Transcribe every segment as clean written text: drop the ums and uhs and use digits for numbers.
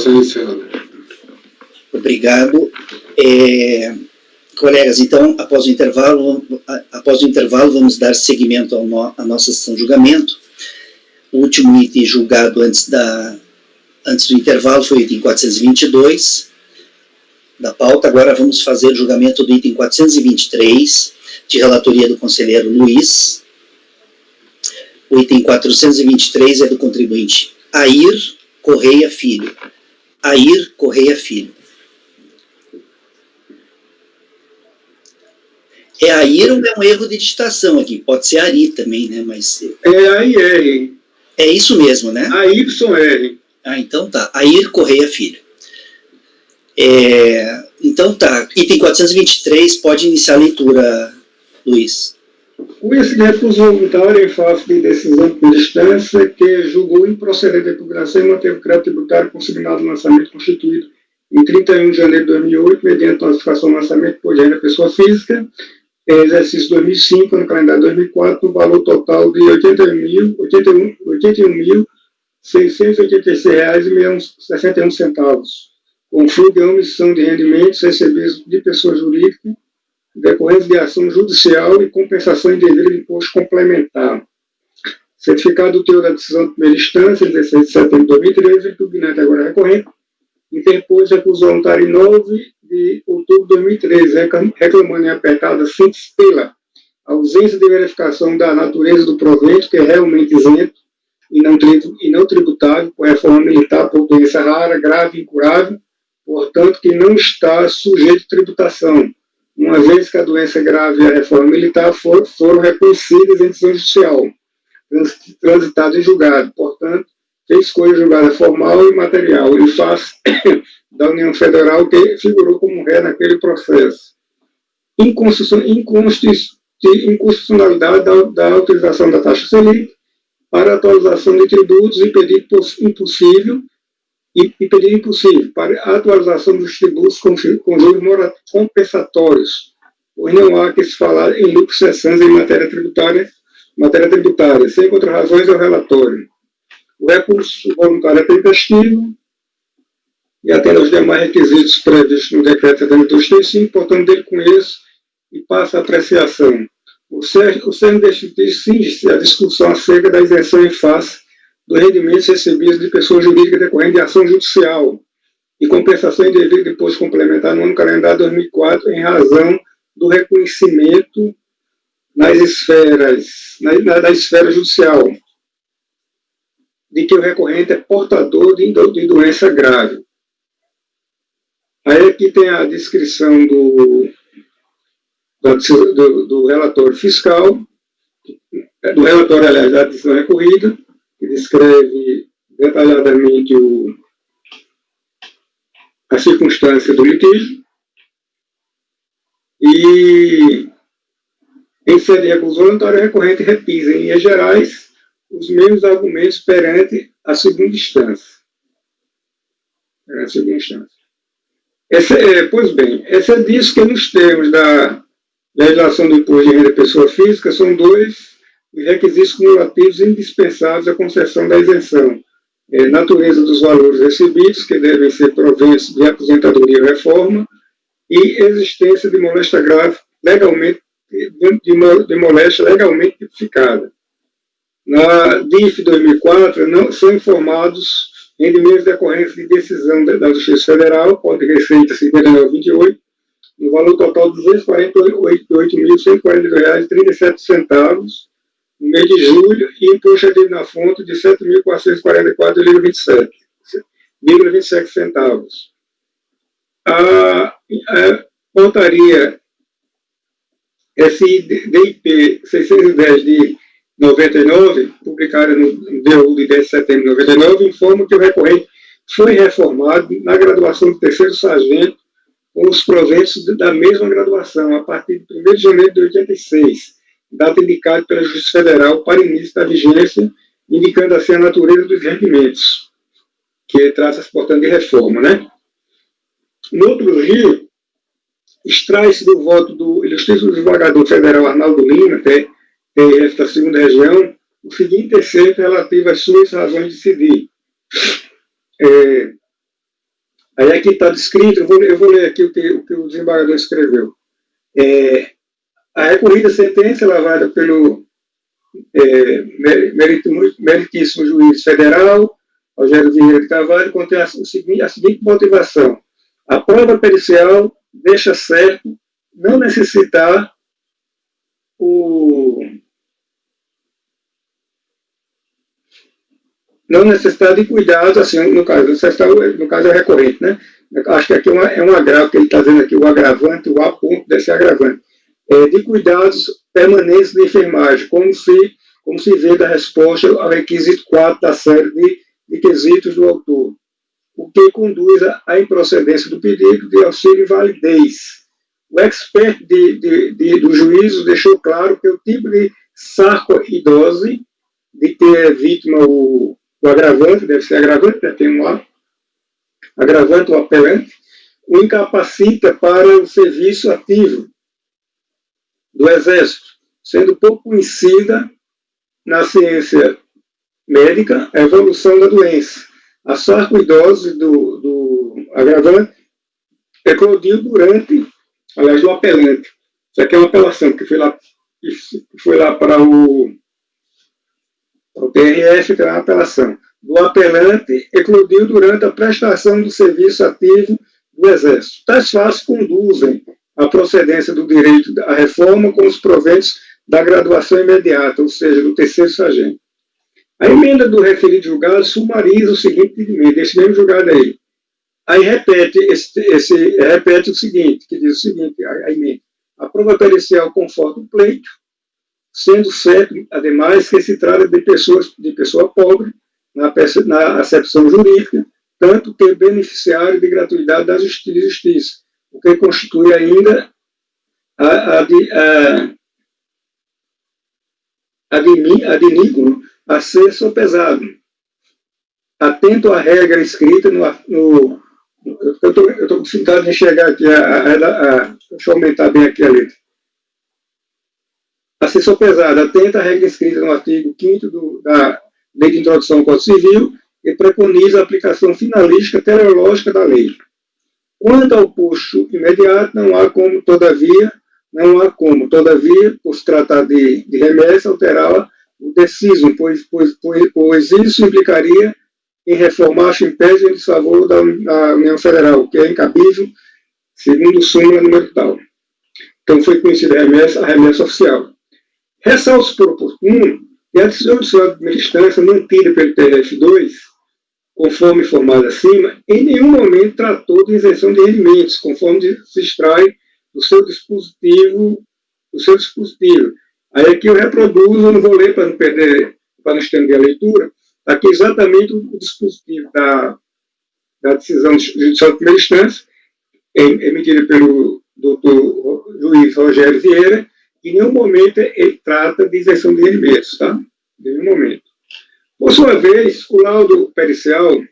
votação iniciada. Obrigado. Colegas, então, após o intervalo, vamos dar seguimento à nossa sessão de julgamento. O último item julgado antes do intervalo foi o item 422 da pauta. Agora vamos fazer o julgamento do item 423, de relatoria do conselheiro Luiz. O item 423 é do contribuinte Air Correia Filho. Air Correia Filho. É Air ou é um erro de digitação aqui? Pode ser Ari também, né? Mas... É AIR. É isso mesmo, né? AYR. Ah, então tá. Air Correia Filho. Então tá. Item 423, pode iniciar a leitura, Luiz. Conhecimento dos voluntários em face de decisão por instância que julgou improcedente a impugnação e manteve o crédito tributário consignado no lançamento constituído em 31 de janeiro de 2008, mediante notificação do lançamento por renda pessoa física, exercício 2005, no calendário 2004, no valor total de R$ 81.686,61, com fim de omissão de rendimentos recebidos de pessoa jurídica, decorrência de ação judicial e compensação indevida de imposto complementar. Certificado do teor da decisão de primeira instância, 16 de setembro de 2013, impugnante agora recorrente, interpôs recurso voluntário em 9 de outubro de 2013, reclamando em apertada síntese pela ausência de verificação da natureza do provento, que é realmente isento e não tributável por reforma militar por doença rara, grave e incurável, portanto, que não está sujeito à tributação, uma vez que a doença grave e a reforma militar foram reconhecidas em decisão judicial, transitado em julgado, portanto, fez escolha julgada formal e material, em face da União Federal que figurou como ré naquele processo. Inconstitucionalidade da autorização da taxa Selic para atualização de tributos e pedido impossível para a atualização dos tributos com juros compensatórios, pois não há que se falar em lucros cessantes em matéria tributária, sem contrarrazões ao relatório. O recurso voluntário é tempestivo e atende aos demais requisitos previstos no decreto 7235, portanto, dele conheço e passa a apreciação. O cerne deste texto cinge-se à discussão acerca da isenção em face dos rendimentos recebidos de pessoa jurídica decorrente de ação judicial e compensação indevida de imposto complementar no ano calendário 2004 em razão do reconhecimento da esfera judicial de que o recorrente é portador de doença grave. Aí aqui tem a descrição do relatório fiscal, do relatório, aliás, da decisão recorrida, que descreve detalhadamente a circunstância do litígio, e em sede de recurso voluntário, o recorrente repisa, em linhas gerais, os mesmos argumentos perante a segunda instância. Pois bem, essa é disso que nos termos da legislação do imposto de renda pessoa física são dois os requisitos cumulativos indispensáveis à concessão da isenção. Natureza dos valores recebidos, que devem ser proventos de aposentadoria ou reforma, e existência de moléstia grave legalmente tipificada. Na DIF 2004, não são informados rendimentos decorrentes de decisão da Justiça Federal, Código de Receita 5928, no valor total de R$ 248.142,37 no mês de julho, e imposto aderido na fonte de R$ 7.444,27 centavos. A portaria SIDIP 610 de 99, publicada no DU de 10 de setembro de 99, informa que o recorrente foi reformado na graduação de terceiro sargento com os proventos da mesma graduação, a partir de 1º de janeiro de 86, data indicada pela Justiça Federal para início da vigência, indicando assim a natureza dos rendimentos, que trata-se, portanto, de reforma, né? No outro dia, extrai-se do voto do ilustríssimo desembargador federal Arnaldo Lima, TRF da segunda região, o seguinte excerto relativo às suas razões de decidir. Aí aqui está descrito, eu vou ler aqui o que o desembargador escreveu. A recorrida sentença lavada pelo meritíssimo juiz federal, Rogério Vieira de Carvalho, contém a seguinte motivação. A prova pericial deixa certo não necessitar de cuidados, assim, no caso é recorrente, né? Acho que aqui é um agravo que ele está dizendo aqui, o agravante, o A ponto desse agravante. De cuidados permanentes de enfermagem, como se vê da resposta ao requisito 4 da série de quesitos do autor, o que conduz à improcedência do pedido de auxílio e validez. O expert do juízo deixou claro que o tipo de sarcoidose, de que é vítima o agravante, deve ser agravante, né? Tem um agravante ou apelante, o incapacita para o serviço ativo do Exército, sendo pouco conhecida na ciência médica a evolução da doença. A sarcoidose do agravante eclodiu durante, aliás, do apelante. Isso aqui é uma apelação que foi lá para o TRF, que é uma apelação. Do apelante eclodiu durante a prestação do serviço ativo do Exército. Tais fatos conduzem à procedência do direito à reforma com os proventos da graduação imediata, ou seja, do terceiro sargento. A emenda do referido julgado sumariza o seguinte entendimento, esse mesmo julgado aí. Aí repete o seguinte, que diz o seguinte, a emenda. A prova pericial conforta o pleito, sendo certo, ademais, que se trata de pessoa pobre, na acepção jurídica, tanto que beneficiário de gratuidade da justiça, o que constitui ainda adnículo a ser sopesado. Atento à regra escrita eu estou com dificuldade de enxergar aqui, deixa eu aumentar bem aqui a letra. A ser sopesado, atento à regra escrita no artigo 5º da Lei de Introdução ao Código Civil e preconiza a aplicação finalística teleológica da lei. Quanto ao posto imediato, não há como, todavia, por se tratar de remessa, alterar o deciso, pois isso implicaria em reformar o império em desfavor da União Federal, que é incabível, segundo o súmula número tal. Então foi conhecida a remessa oficial. Ressalto por oportuno que a decisão judicial de primeira instância, mantida pelo TRF2, conforme informado acima, em nenhum momento tratou de isenção de rendimentos, conforme se extrai do seu dispositivo. Aí aqui eu reproduzo, eu não vou ler para não perder, para não estender a leitura, aqui exatamente o dispositivo da decisão judicial de primeira instância, emitida pelo doutor juiz Rogério Vieira, em nenhum momento ele trata de isenção de rendimentos, tá? Em nenhum momento. Por sua vez, o laudo pericial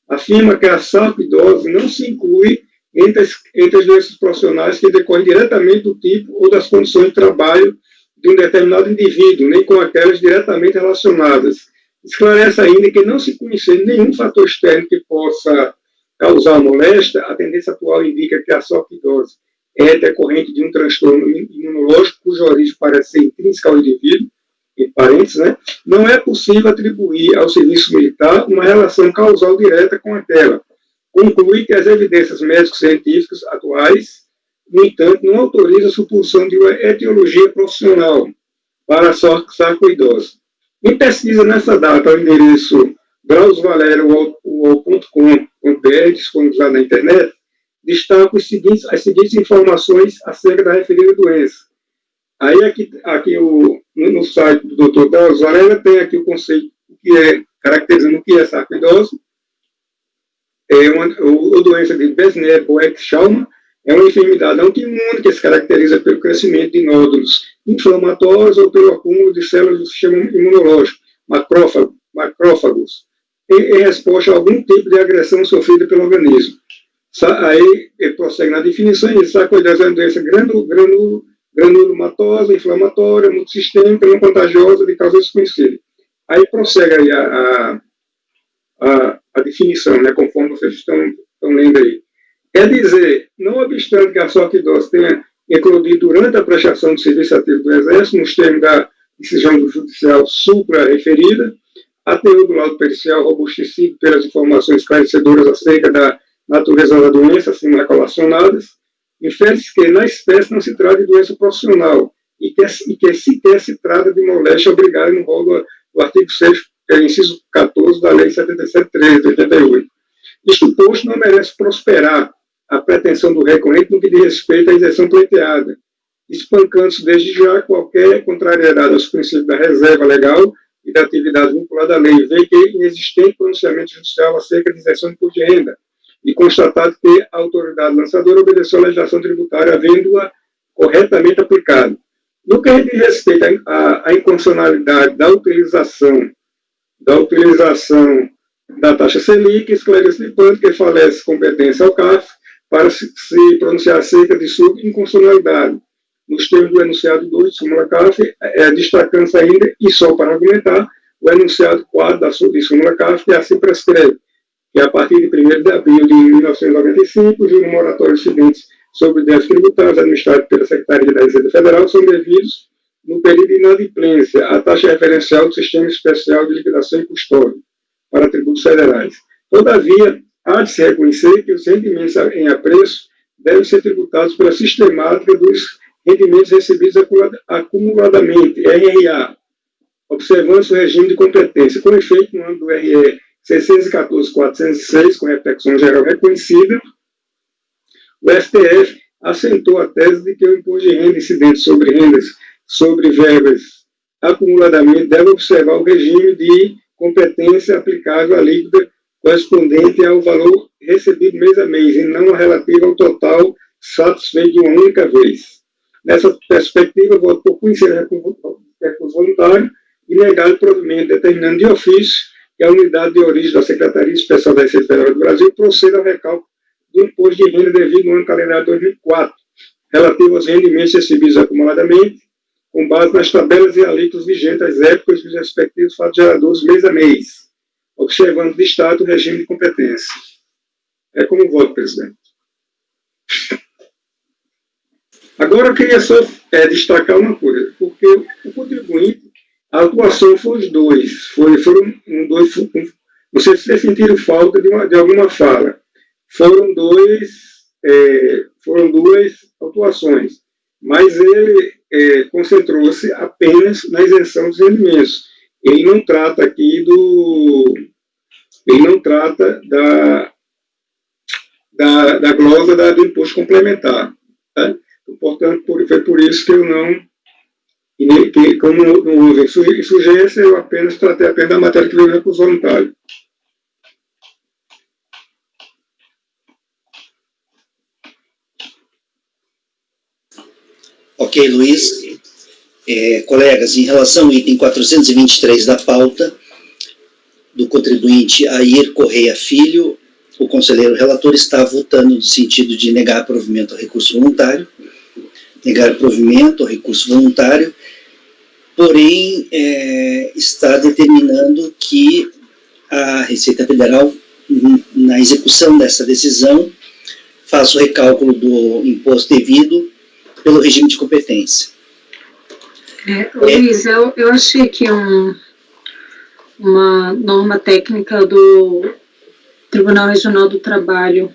afirma que a sarcoidose não se inclui entre as doenças profissionais que decorrem diretamente do tipo ou das condições de trabalho de um determinado indivíduo, nem com aquelas diretamente relacionadas. Esclarece ainda que, não se conhecer nenhum fator externo que possa causar moléstia, a tendência atual indica que a sarcoidose é decorrente de um transtorno imunológico cuja origem parece ser intrínseca ao indivíduo, em parênteses, né? Não é possível atribuir ao serviço militar uma relação causal direta com aquela. Conclui que as evidências médico-científicas atuais, no entanto, não autorizam a suposição de uma etiologia profissional para a sarcoidose. Em pesquisa nessa data, ao endereço grausvalero.com.br, disponibilizado na internet, destaco as seguintes informações acerca da referida doença. Aí aqui no site do Dr. Drauzio Varela tem aqui o conceito caracterizando o que é sarcoidose. A doença de Besnér-Boeck-Schaumann é uma enfermidade autoimune que se caracteriza pelo crescimento de nódulos inflamatórios ou pelo acúmulo de células do sistema imunológico, macrófagos, em resposta a algum tipo de agressão sofrida pelo organismo. Aí ele prossegue na definição, e sarcoidose é uma doença granulomatosa, inflamatória, multissistêmica, não contagiosa, de causa desconhecida. Aí prossegue aí a definição, né, conforme vocês estão lendo aí. Quer dizer, não obstante que a sarcoidose tenha eclodido durante a prestação de serviço ativo do Exército, nos termos da decisão judicial supra-referida, a teor do laudo pericial robustecido pelas informações esclarecedoras acerca da natureza da doença, assim recolacionadas, infere-se que na espécie não se trata de doença profissional e que sequer se trata de moléstia obrigada no rol do artigo 6, inciso 14 da Lei 77.13 de 88. Isto posto, não merece prosperar a pretensão do recorrente no que diz respeito à isenção pleiteada, espancando-se desde já qualquer contrariedade aos princípios da reserva legal e da atividade vinculada à lei, vê que inexistente pronunciamento judicial acerca de isenção de imposto de renda, e constatado que a autoridade lançadora obedeceu à legislação tributária, havendo-a corretamente aplicada. No que diz respeito à inconstitucionalidade da utilização da taxa Selic, esclarece de pano que falece competência ao CAF para se pronunciar acerca de sua inconstitucionalidade, nos termos do enunciado 2 de súmula CAF, destacando-se ainda, e só para argumentar, o enunciado 4 de súmula CAF, que assim prescreve que, a partir de 1º de abril de 1995, os juros moratórios incidentes sobre débitos tributários administrados pela Secretaria da Receita Federal são devidos no período de inadimplência à taxa referencial do Sistema Especial de Liquidação e Custódia para tributos federais. Todavia, há de se reconhecer que os rendimentos em apreço devem ser tributados pela sistemática dos rendimentos recebidos acumuladamente, RRA, observando-se o regime de competência. Com efeito, no âmbito do RE 614.406, com reflexão geral reconhecida, o STF assentou a tese de que o imposto de renda incidente sobre rendas sobre verbas acumuladamente deve observar o regime de competência aplicável à líquida correspondente ao valor recebido mês a mês, e não a relativa ao total satisfeito de uma única vez. Nessa perspectiva, voto por conhecer o recurso voluntário e negar o provimento, determinando de ofício que a unidade de origem da Secretaria Especial da Receita Federal do Brasil proceda ao recálculo do imposto de renda devido no ano calendário 2004, relativo aos rendimentos recebidos acumuladamente, com base nas tabelas e alíquotas vigentes às épocas dos respectivos fatos geradores mês a mês, observando de Estado o regime de competência. É como voto, presidente. Agora eu queria só destacar uma coisa, porque o contribuinte, a atuação foi os dois, foram dois, não sei se vocês sentiram falta de alguma fala, foram duas atuações, mas ele concentrou-se apenas na isenção dos rendimentos. Ele não trata aqui da glosa do imposto complementar. Tá? Portanto, foi por isso que eu não, como não houve insurgência, eu apenas tratei apenas da matéria que veio no recurso voluntário. Ok, Luiz. Colegas, em relação ao item 423 da pauta, do contribuinte Air Correia Filho, o conselheiro relator está votando no sentido de negar provimento ao recurso voluntário, porém está determinando que a Receita Federal, na execução dessa decisão, faça o recálculo do imposto devido pelo regime de competência. Luiz, eu achei aqui uma norma técnica do Tribunal Regional do Trabalho,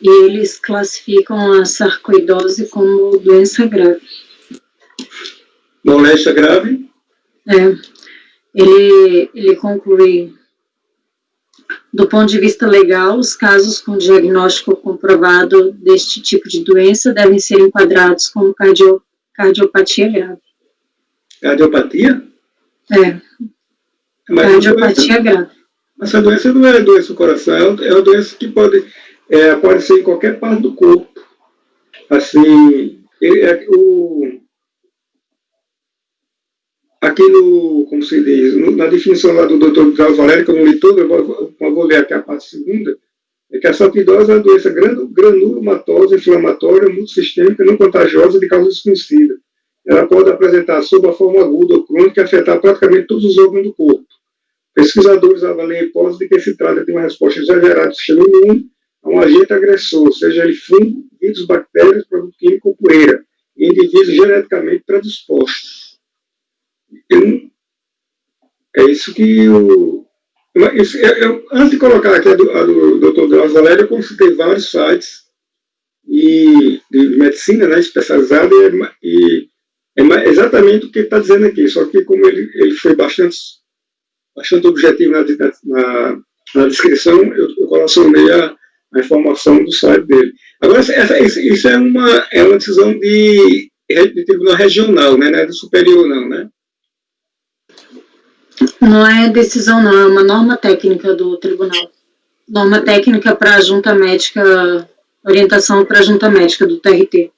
e eles classificam a sarcoidose como doença grave. Moléstia grave? Ele conclui, do ponto de vista legal, os casos com diagnóstico comprovado deste tipo de doença devem ser enquadrados como cardiopatia grave. Cardiopatia? Cardiopatia grave. Mas essa doença não é doença do coração, é uma doença que pode aparecer em qualquer parte do corpo. Assim, aqui como se diz, na definição lá do Dr. Carlos Valério, que eu não li toda, eu vou ler aqui a parte segunda, é que a sarcoidose é uma doença granulomatosa, inflamatória, multissistêmica, não contagiosa, de causa desconhecida. Ela pode apresentar sob a forma aguda ou crônica e afetar praticamente todos os órgãos do corpo. Pesquisadores avaliam a hipótese de que se trata de uma resposta exagerada do sistema imune a com agente agressor, seja ele fungo, vírus, bactérias, produto químico ou poeira, em indivíduos geneticamente predispostos. É isso que antes de colocar aqui a do Dr. Drauzio Valério, eu consultei vários sites de medicina, né, especializada, e é exatamente o que ele está dizendo aqui, só que como ele foi bastante objetivo na descrição, eu relacionei a informação do site dele. Agora, isso é uma decisão de tribunal regional, né, não é do superior, não, né? Não é decisão, não, é uma norma técnica do tribunal. Norma técnica para a junta médica, orientação para a junta médica do TRT.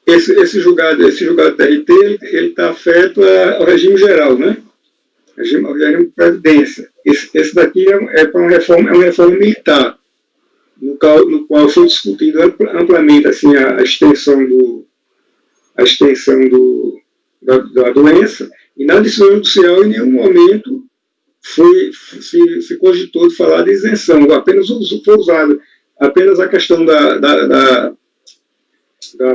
Esse julgado TRT, ele está afeto ao regime geral, né? Regime de previdência. Esse daqui é uma reforma militar, no qual foi discutido amplamente assim, a extensão da doença, e na decisão judicial em nenhum momento se cogitou de falar de isenção, apenas foi usado, apenas a questão da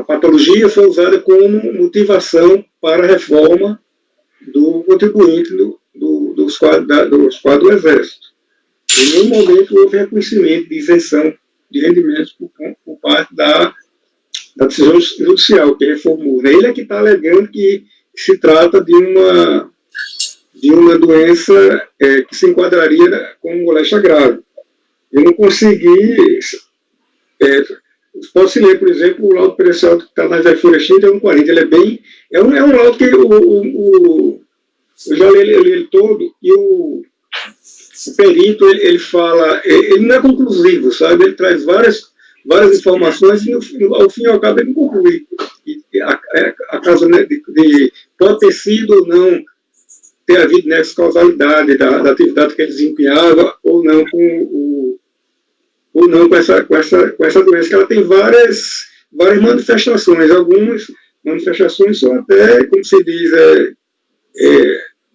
patologia foi usada como motivação para a reforma do contribuinte dos quadros do Exército. Em nenhum momento houve reconhecimento de isenção de rendimentos por parte da decisão judicial que reformou. Ele é que está alegando que se trata de uma doença que se enquadraria como moléstia grave. Eu não consegui... Pode-se ler, por exemplo, o laudo pericial que está nas folhas 30 e 40. Ele é um laudo que eu já li ele todo, e o perito, ele fala, ele não é conclusivo, sabe? Ele traz várias informações e, ao fim e ao cabo, ele não conclui. A causa, né, pode ter sido ou não ter havido nessa causalidade da atividade que ele desempenhava, ou não com essa doença, que ela tem várias manifestações. Algumas manifestações são até, como se diz,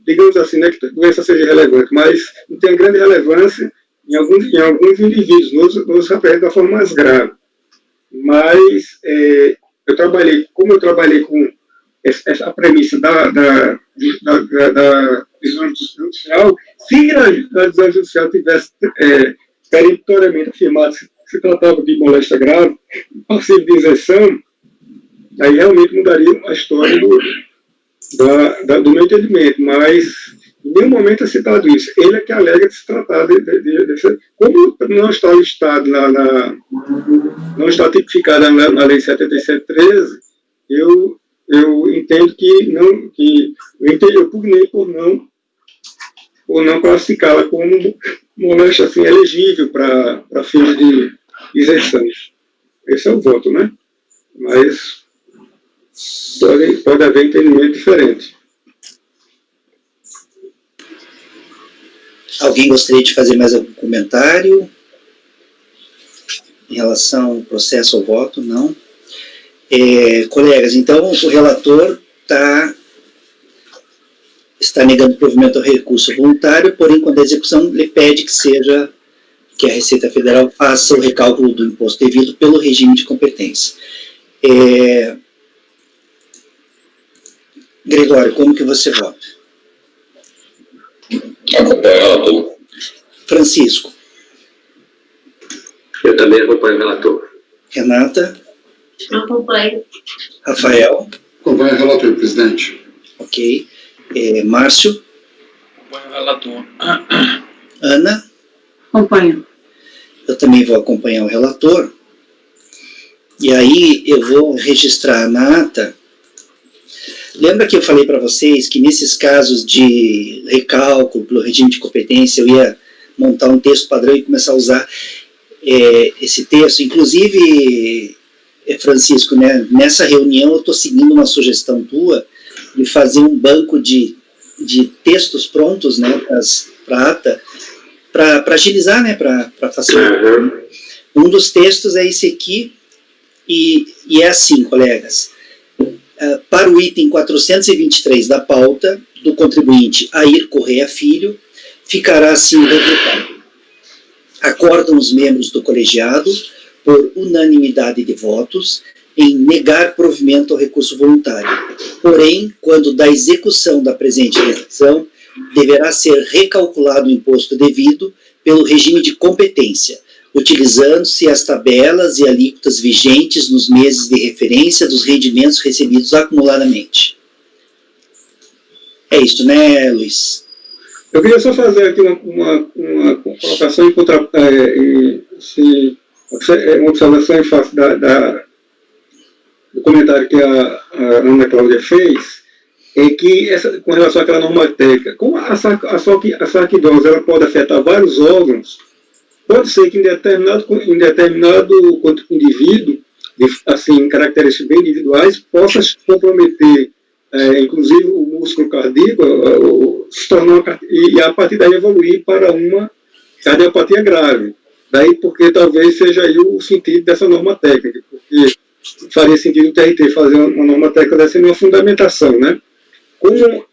digamos assim, né, que a doença seja relevante, mas não tem grande relevância em alguns indivíduos, nos apresenta da forma mais grave. Mas como eu trabalhei com essa premissa da decisão judicial, se a decisão judicial tivesse peremptoriamente afirmado que se tratava de moléstia grave, passível de isenção, aí realmente mudaria a história do meu entendimento, mas em nenhum momento é citado isso. Ele é que alega de se tratar desse... Como não está listado não está tipificado na Lei 7713, eu entendo eu pugnei por não classificá-la como moléstia assim, elegível para fins de isenção. Esse é o voto, né? Mas pode haver entendimento diferente. Alguém gostaria de fazer mais algum comentário em relação ao processo ao voto? Não? Colegas, então o relator está negando o provimento ao recurso voluntário, porém, quando a execução lhe pede que a Receita Federal faça o recálculo do imposto devido pelo regime de competência. Gregório, como que você vota? Acompanho o relator. Francisco. Eu também acompanho o relator. Renata. Acompanho. Rafael. Acompanho o relator, presidente. Ok. Márcio. Acompanho o relator. Ana. Acompanho. Eu também vou acompanhar o relator. E aí eu vou registrar na ata. Lembra que eu falei para vocês que nesses casos de recálculo pelo regime de competência eu ia montar um texto padrão e começar a usar esse texto? Inclusive, Francisco, né, nessa reunião eu estou seguindo uma sugestão tua de fazer um banco de textos prontos, né, para ata, para agilizar, né, para facilitar. Um dos textos é esse aqui, e é assim, colegas. Para o item 423 da pauta, do contribuinte Air Correia Filho ficará assim resultado. Acordam os membros do colegiado, por unanimidade de votos, em negar provimento ao recurso voluntário. Porém, quando da execução da presente decisão, deverá ser recalculado o imposto devido pelo regime de competência, utilizando-se as tabelas e alíquotas vigentes nos meses de referência dos rendimentos recebidos acumuladamente. É isso, né, Luiz? Eu queria só fazer aqui uma colocação uma observação em face do comentário que a Ana Cláudia fez, é que com relação àquela norma técnica, como a sarquidose ela pode afetar vários órgãos, pode ser que em determinado indivíduo, assim, características bem individuais, possa comprometer, inclusive, o músculo cardíaco, se tornar e a partir daí evoluir para uma cardiopatia grave. Daí porque talvez seja aí o sentido dessa norma técnica, porque faria sentido o TRT fazer uma norma técnica dessa uma fundamentação, né? Como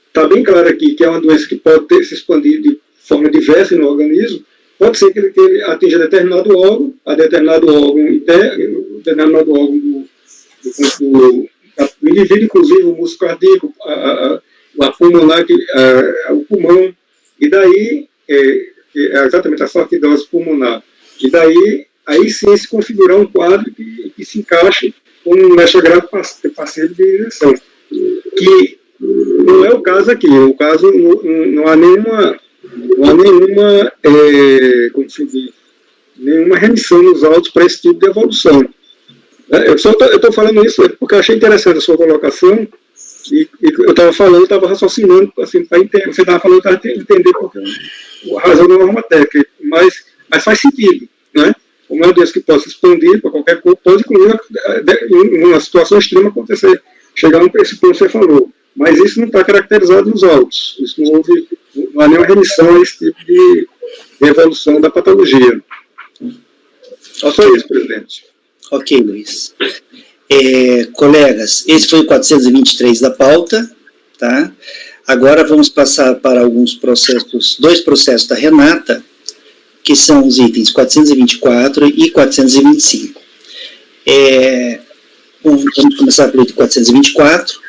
está bem claro aqui que é uma doença que pode se expandir de forma diversa no organismo, pode ser que ele atinja determinado órgão do indivíduo, inclusive o músculo cardíaco, a pulmonar, o pulmão, e daí, exatamente a sarquidose pulmonar, e daí, aí sim se configurar um quadro que se encaixe com um mestrogrado parceiro de injeção, que não é o caso aqui. O caso não há nenhuma como se diz, nenhuma remissão nos autos para esse tipo de evolução. Eu estou falando isso porque eu achei interessante a sua colocação, e eu estava raciocinando, assim, para entender, você estava falando para entender porque a razão da norma técnica, mas faz sentido, né? Uma doença que possa expandir para qualquer corpo, pode incluir, em uma situação extrema, acontecer, chegar a esse ponto que você falou. Mas isso não está caracterizado nos autos. Isso não há nenhuma remissão a esse tipo de evolução da patologia. Só isso, presidente. Ok, Luiz. Colegas, esse foi o 423 da pauta, tá? Agora vamos passar para dois processos da Renata, que são os itens 424 e 425. Vamos começar pelo item 424,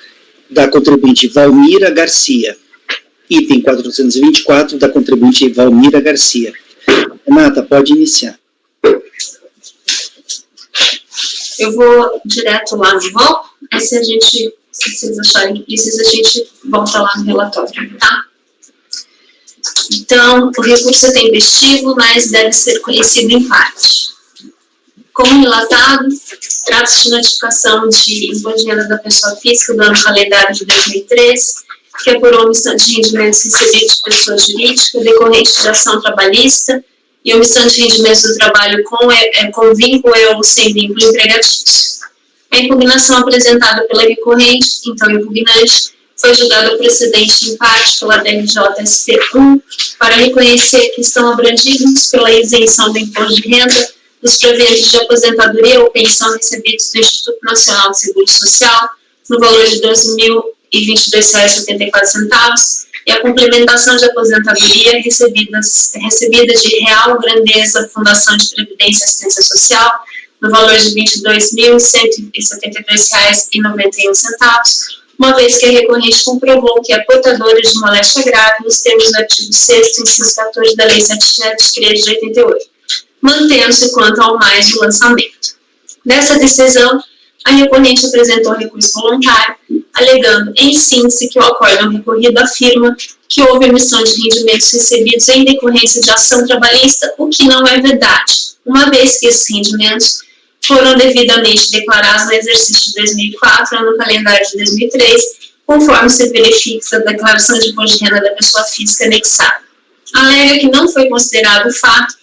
da contribuinte Valmira Garcia. Item 424, da contribuinte Valmira Garcia. Renata, pode iniciar. Eu vou direto lá no voto, aí se vocês acharem que precisa, a gente volta lá no relatório, tá? Então, o recurso é tempestivo, mas deve ser conhecido em parte. Como relatado, trata-se de notificação de imposto de renda da pessoa física do ano calendário de 2003, que apurou omissão de rendimentos recebidos de pessoa jurídica decorrente de ação trabalhista e omissão de rendimentos do trabalho com vínculo ou sem vínculo empregatício. A impugnação apresentada pela recorrente, então impugnante, foi julgada precedente em parte pela DRJ-SP1 para reconhecer que estão abrangidos pela isenção do imposto de renda dos proventos de aposentadoria ou pensão recebidos do Instituto Nacional de Seguro Social, no valor de R$ 12.022,74, e a complementação de aposentadoria recebida de Real Grandeza Fundação de Previdência e Assistência Social, no valor de R$ 22.172,91, uma vez que a recorrente comprovou que é portadora de moléstia grave nos termos do artigo 6º, inciso 14 da Lei 773 de 88, mantendo-se quanto ao mais o lançamento. Dessa decisão, a recorrente apresentou recurso voluntário, alegando, em síntese, que o acórdão recorrido afirma que houve emissão de rendimentos recebidos em decorrência de ação trabalhista, o que não é verdade, uma vez que esses rendimentos foram devidamente declarados no exercício de 2004, no calendário de 2003, conforme se verifica a declaração de imposto de renda da pessoa física anexada. Alega que não foi considerado o fato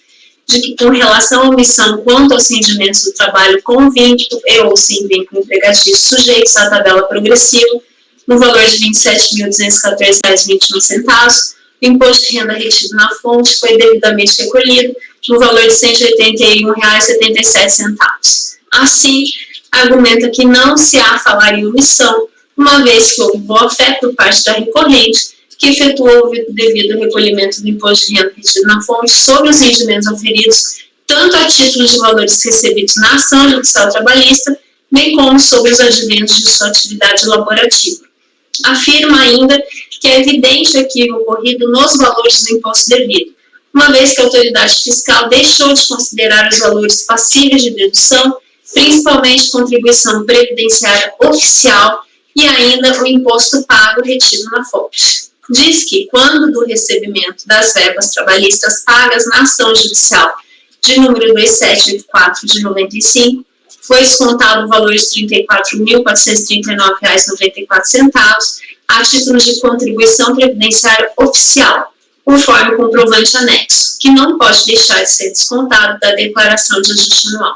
de que, com relação à omissão quanto aos rendimentos do trabalho com vínculo e ou sem vínculo empregatício sujeitos à tabela progressiva, no valor de R$ 27.214,21, o imposto de renda retido na fonte foi devidamente recolhido no valor de R$ 181,77. Assim, argumenta que não se há falar em omissão, uma vez que houve boa-fé por parte da recorrente, que efetuou o devido recolhimento do imposto de renda retido na fonte sobre os rendimentos oferidos, tanto a título de valores recebidos na ação judicial trabalhista, bem como sobre os adventos de sua atividade laborativa. Afirma ainda que é evidente o equívoco ocorrido nos valores do imposto devido, uma vez que a autoridade fiscal deixou de considerar os valores passíveis de dedução, principalmente contribuição previdenciária oficial e ainda o imposto pago retido na fonte. Diz que, quando do recebimento das verbas trabalhistas pagas na ação judicial de número 2784 de 95, foi descontado o valor de R$ 34.439,94 a título de contribuição previdenciária oficial, conforme o comprovante anexo, que não pode deixar de ser descontado da declaração de ajuste anual.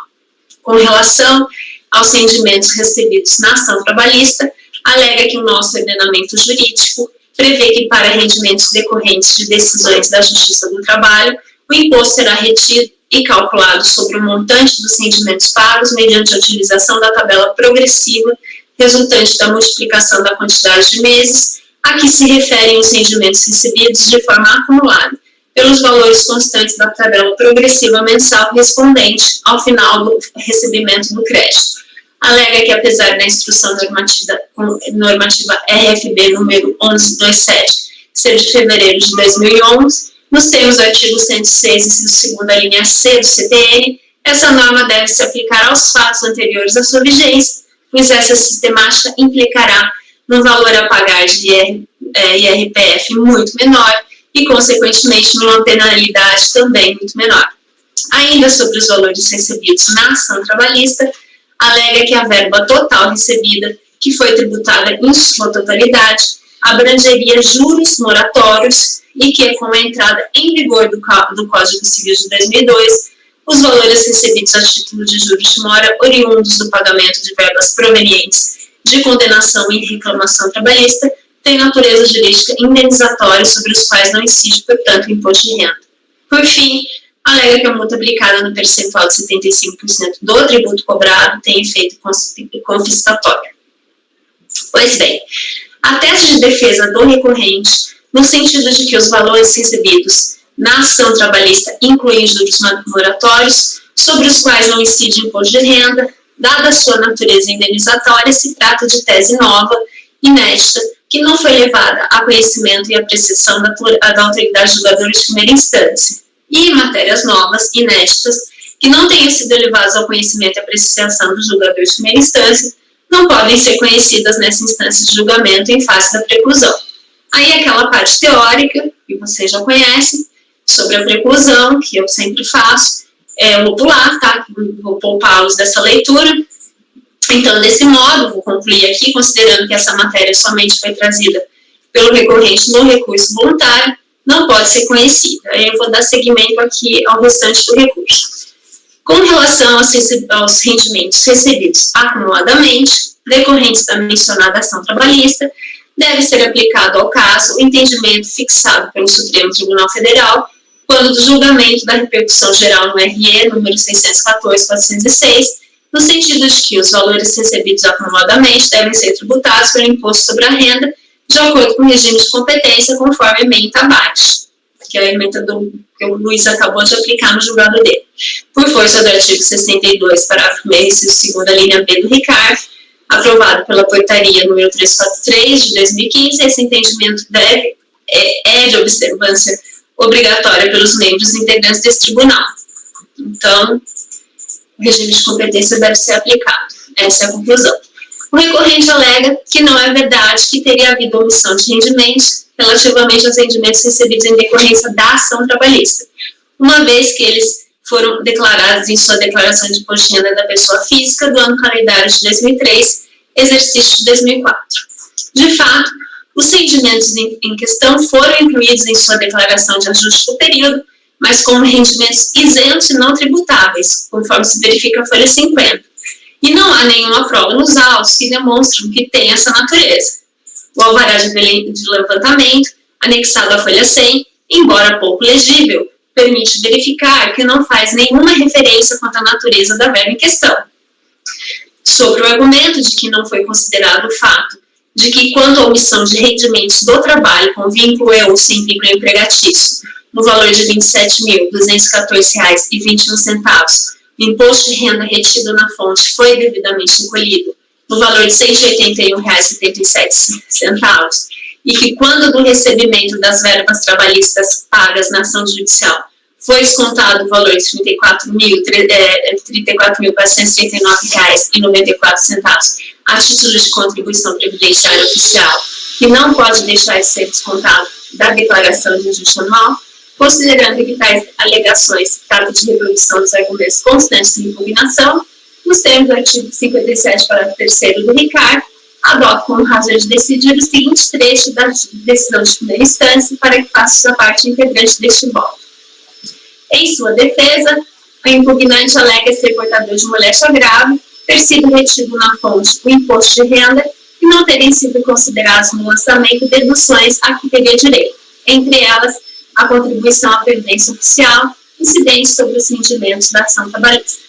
Com relação aos rendimentos recebidos na ação trabalhista, alega que o nosso ordenamento jurídico prevê que para rendimentos decorrentes de decisões da Justiça do Trabalho, o imposto será retido e calculado sobre o montante dos rendimentos pagos mediante a utilização da tabela progressiva resultante da multiplicação da quantidade de meses a que se referem os rendimentos recebidos de forma acumulada, pelos valores constantes da tabela progressiva mensal correspondente ao final do recebimento do crédito. Alega que, apesar da instrução normativa RFB número 1127, ser de fevereiro de 2011, nos termos do artigo 106, inciso 2ª, linha C do CTN, essa norma deve se aplicar aos fatos anteriores à sua vigência, pois essa sistemática implicará no valor a pagar de IRPF muito menor e, consequentemente, numa penalidade também muito menor. Ainda sobre os valores recebidos na ação trabalhista, alega que a verba total recebida, que foi tributada em sua totalidade, abrangeria juros moratórios e que, com a entrada em vigor do Código Civil de 2002, os valores recebidos a título de juros de mora oriundos do pagamento de verbas provenientes de condenação e reclamação trabalhista têm natureza jurídica indenizatória sobre os quais não incide, portanto, o imposto de renda. Por fim, alega que a multa aplicada no percentual de 75% do tributo cobrado tem efeito confiscatório. Pois bem, a tese de defesa do recorrente, no sentido de que os valores recebidos na ação trabalhista incluem juros moratórios, sobre os quais não incide imposto de renda, dada sua natureza indenizatória, se trata de tese nova, inédita, que não foi levada a conhecimento e apreciação da autoridade julgadora de primeira instância, e matérias novas, inéditas, que não tenham sido levadas ao conhecimento e apreciação do julgador de primeira instância, não podem ser conhecidas nessa instância de julgamento em face da preclusão. Aí aquela parte teórica, que vocês já conhecem, sobre a preclusão, que eu sempre faço, eu vou pular, tá? Vou poupá-los dessa leitura. Então, desse modo, vou concluir aqui, considerando que essa matéria somente foi trazida pelo recorrente no recurso voluntário, não pode ser conhecida. Aí eu vou dar seguimento aqui ao restante do recurso. Com relação aos rendimentos recebidos acumuladamente, decorrentes da mencionada ação trabalhista, deve ser aplicado ao caso o entendimento fixado pelo Supremo Tribunal Federal quando do julgamento da repercussão geral no RE, número 614/406, no sentido de que os valores recebidos acumuladamente devem ser tributados pelo imposto sobre a renda, de acordo com o regime de competência, conforme a ementa abaixo, que é a ementa que o Luiz acabou de aplicar no julgado dele. Por força do artigo 62, parágrafo 1º, inciso 2ª, linha B do RICARF, aprovado pela portaria número 343 de 2015, esse entendimento é de observância obrigatória pelos membros integrantes desse tribunal. Então, o regime de competência deve ser aplicado. Essa é a conclusão. O recorrente alega que não é verdade que teria havido omissão de rendimentos relativamente aos rendimentos recebidos em decorrência da ação trabalhista, uma vez que eles foram declarados em sua declaração de imposto de renda da pessoa física do ano calendário de 2003, exercício de 2004. De fato, os rendimentos em questão foram incluídos em sua declaração de ajuste do período, mas como rendimentos isentos e não tributáveis, conforme se verifica a folha 50. E não há nenhuma prova nos autos que demonstram que tem essa natureza. O alvará de levantamento, anexado à folha 100, embora pouco legível, permite verificar que não faz nenhuma referência quanto à natureza da verba em questão. Sobre o argumento de que não foi considerado o fato de que, quanto à omissão de rendimentos do trabalho com vínculo ou sem vínculo empregatício, no valor de R$ 27.214,21, o imposto de renda retido na fonte foi devidamente recolhido, no valor de R$ 181,77, e que, quando do recebimento das verbas trabalhistas pagas na ação judicial, foi descontado o valor de R$ 34.439,94 a título de contribuição previdenciária oficial, que não pode deixar de ser descontado da declaração de ajuste anual, considerando que tais alegações tratam de reprodução dos argumentos constantes de impugnação, nos termos do artigo 57, parágrafo 3º do RICAR, adota como razão de decidir o seguinte trecho da decisão de primeira instância para que faça sua parte integrante deste voto. Em sua defesa, o impugnante alega ser portador de moléstia grave, ter sido retido na fonte o imposto de renda e não terem sido considerados no lançamento deduções a que teria direito, entre elas a contribuição à previdência oficial, incidente sobre os rendimentos da ação trabalhista.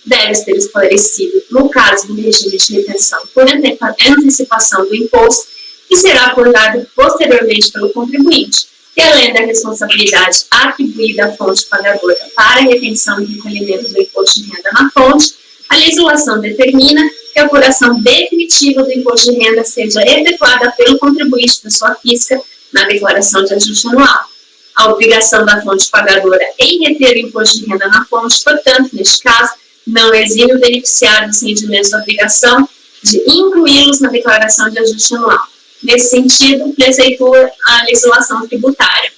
Deve ser esclarecido, no caso do regime de retenção por antecipação do imposto, que será acordado posteriormente pelo contribuinte, e além da responsabilidade atribuída à fonte pagadora para a retenção e recolhimento do imposto de renda na fonte, a legislação determina que a apuração definitiva do imposto de renda seja efetuada pelo contribuinte pessoa física na declaração de ajuste anual. A obrigação da fonte pagadora em reter o imposto de renda na fonte, portanto, neste caso, não exime o beneficiário dos rendimentos da obrigação de incluí-los na declaração de ajuste anual. Nesse sentido, preceitua a legislação tributária.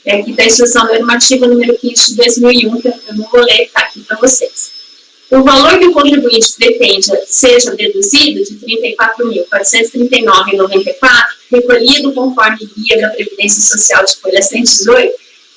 Aqui está a instrução normativa número 15 de 2001, que eu não vou ler, está aqui para vocês. O valor que o contribuinte pretende seja deduzido de R$ 34.439,94, recolhido conforme guia da Previdência Social de folha 118,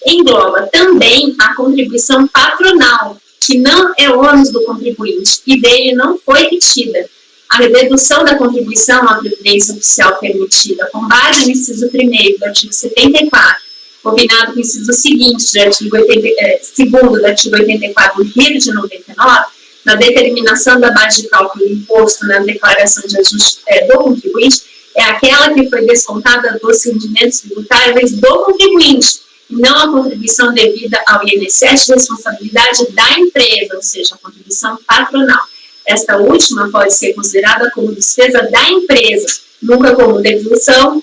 engloba também a contribuição patronal, que não é ônus do contribuinte e dele não foi retida. A dedução da contribuição à Previdência Oficial permitida com base no inciso 1º do artigo 74, combinado com o inciso seguinte do artigo 2º do artigo 84 do RIR de 99, na determinação da base de cálculo do imposto na declaração de ajuste do contribuinte, é aquela que foi descontada dos rendimentos tributáveis do contribuinte, e não a contribuição devida ao INSS de responsabilidade da empresa, ou seja, a contribuição patronal. Esta última pode ser considerada como despesa da empresa, nunca como dedução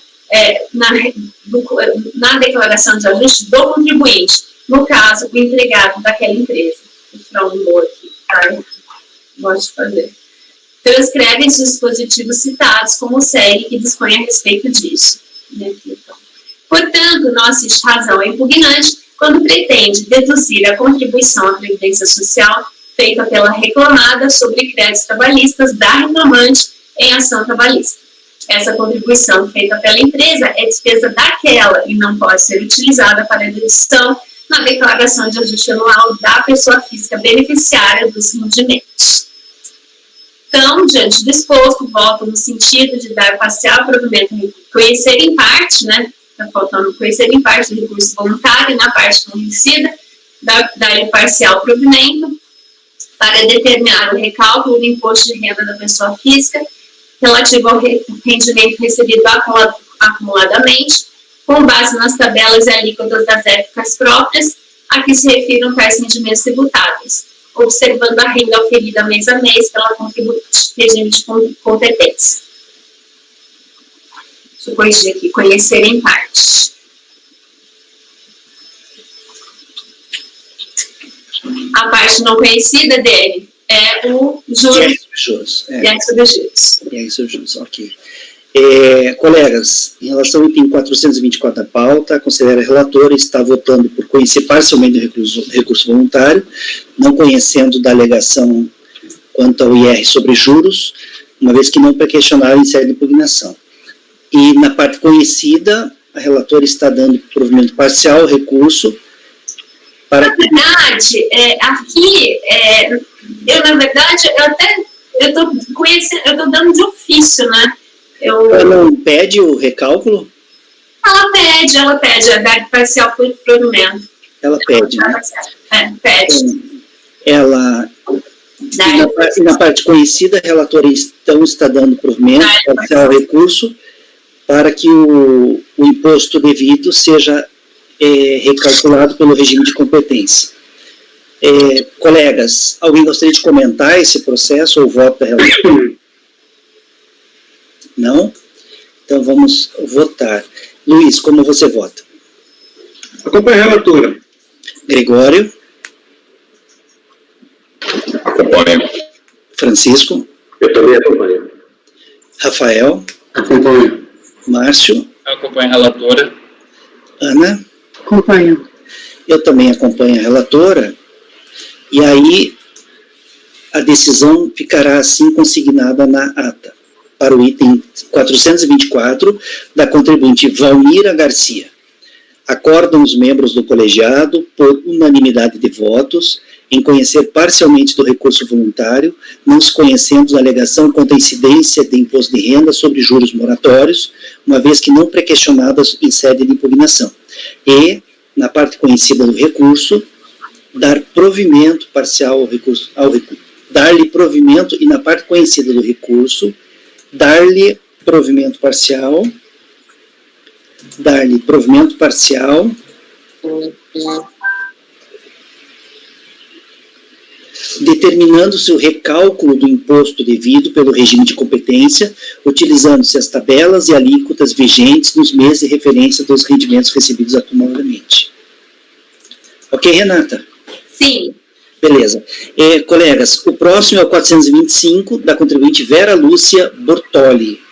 na declaração de ajuste do contribuinte, no caso, o empregado daquela empresa. Vou tirar um gol aqui, tá? Gosto de fazer. Transcreve os dispositivos citados como segue que dispõe a respeito disso. Portanto, não assiste razão ao impugnante quando pretende deduzir a contribuição à Previdência Social feita pela reclamada sobre créditos trabalhistas da reclamante em ação trabalhista. Essa contribuição feita pela empresa é despesa daquela e não pode ser utilizada para dedução na declaração de ajuste anual da pessoa física beneficiária dos rendimentos. Então, diante do exposto, voto no sentido de dar parcial provimento, conhecer em parte, né? Está faltando conhecer em parte do recurso voluntário, na parte conhecida, dar-lhe parcial provimento para determinar o recálculo do imposto de renda da pessoa física relativo ao rendimento recebido acumuladamente, com base nas tabelas e alíquotas das épocas próprias a que se refiram tais rendimentos tributáveis, observando a renda oferida mês a mês pela contribuinte, regime de competência. Deixa eu corrigir aqui, conhecer em parte. A parte não conhecida dele é o juros. Juros, ok. Colegas, em relação ao item 424 da pauta, considera a relatora está votando por conhecer parcialmente o recurso voluntário, não conhecendo da alegação quanto ao IR sobre juros, uma vez que não foi questionário em sede de impugnação. E na parte conhecida, a relatora está dando provimento parcial ao recurso para... Na verdade, aqui, eu estou dando de ofício, né? Ela não pede o recálculo? Ela pede a dar parcial por provimento. Ela pede, né? Pede. Ela E na parte conhecida, a relatora então está dando provimento parcial ao recurso para que o imposto devido seja recalculado pelo regime de competência. Colegas, alguém gostaria de comentar esse processo ou o voto da relatora? Não? Então vamos votar. Luiz, como você vota? Acompanho a relatora. Gregório? Acompanho. Francisco? Eu também acompanho. Rafael? Acompanho. Márcio? Acompanho a relatora. Ana? Acompanho. Eu também acompanho a relatora. E aí, a decisão ficará assim consignada na ata, para o item 424 da contribuinte Valmira Garcia. Acordam os membros do colegiado, por unanimidade de votos, em conhecer parcialmente do recurso voluntário, não se conhecendo a alegação quanto à incidência de imposto de renda sobre juros moratórios, uma vez que não pré-questionadas em sede de impugnação. E, na parte conhecida do recurso, dar provimento parcial ao recurso, dar-lhe provimento, e na parte conhecida do recurso, dar-lhe provimento parcial, determinando-se o recálculo do imposto devido pelo regime de competência, utilizando-se as tabelas e alíquotas vigentes nos meses de referência dos rendimentos recebidos acumuladamente. Ok, Renata? Sim. Beleza. Colegas, o próximo é o 425, da contribuinte Vera Lúcia Bortoli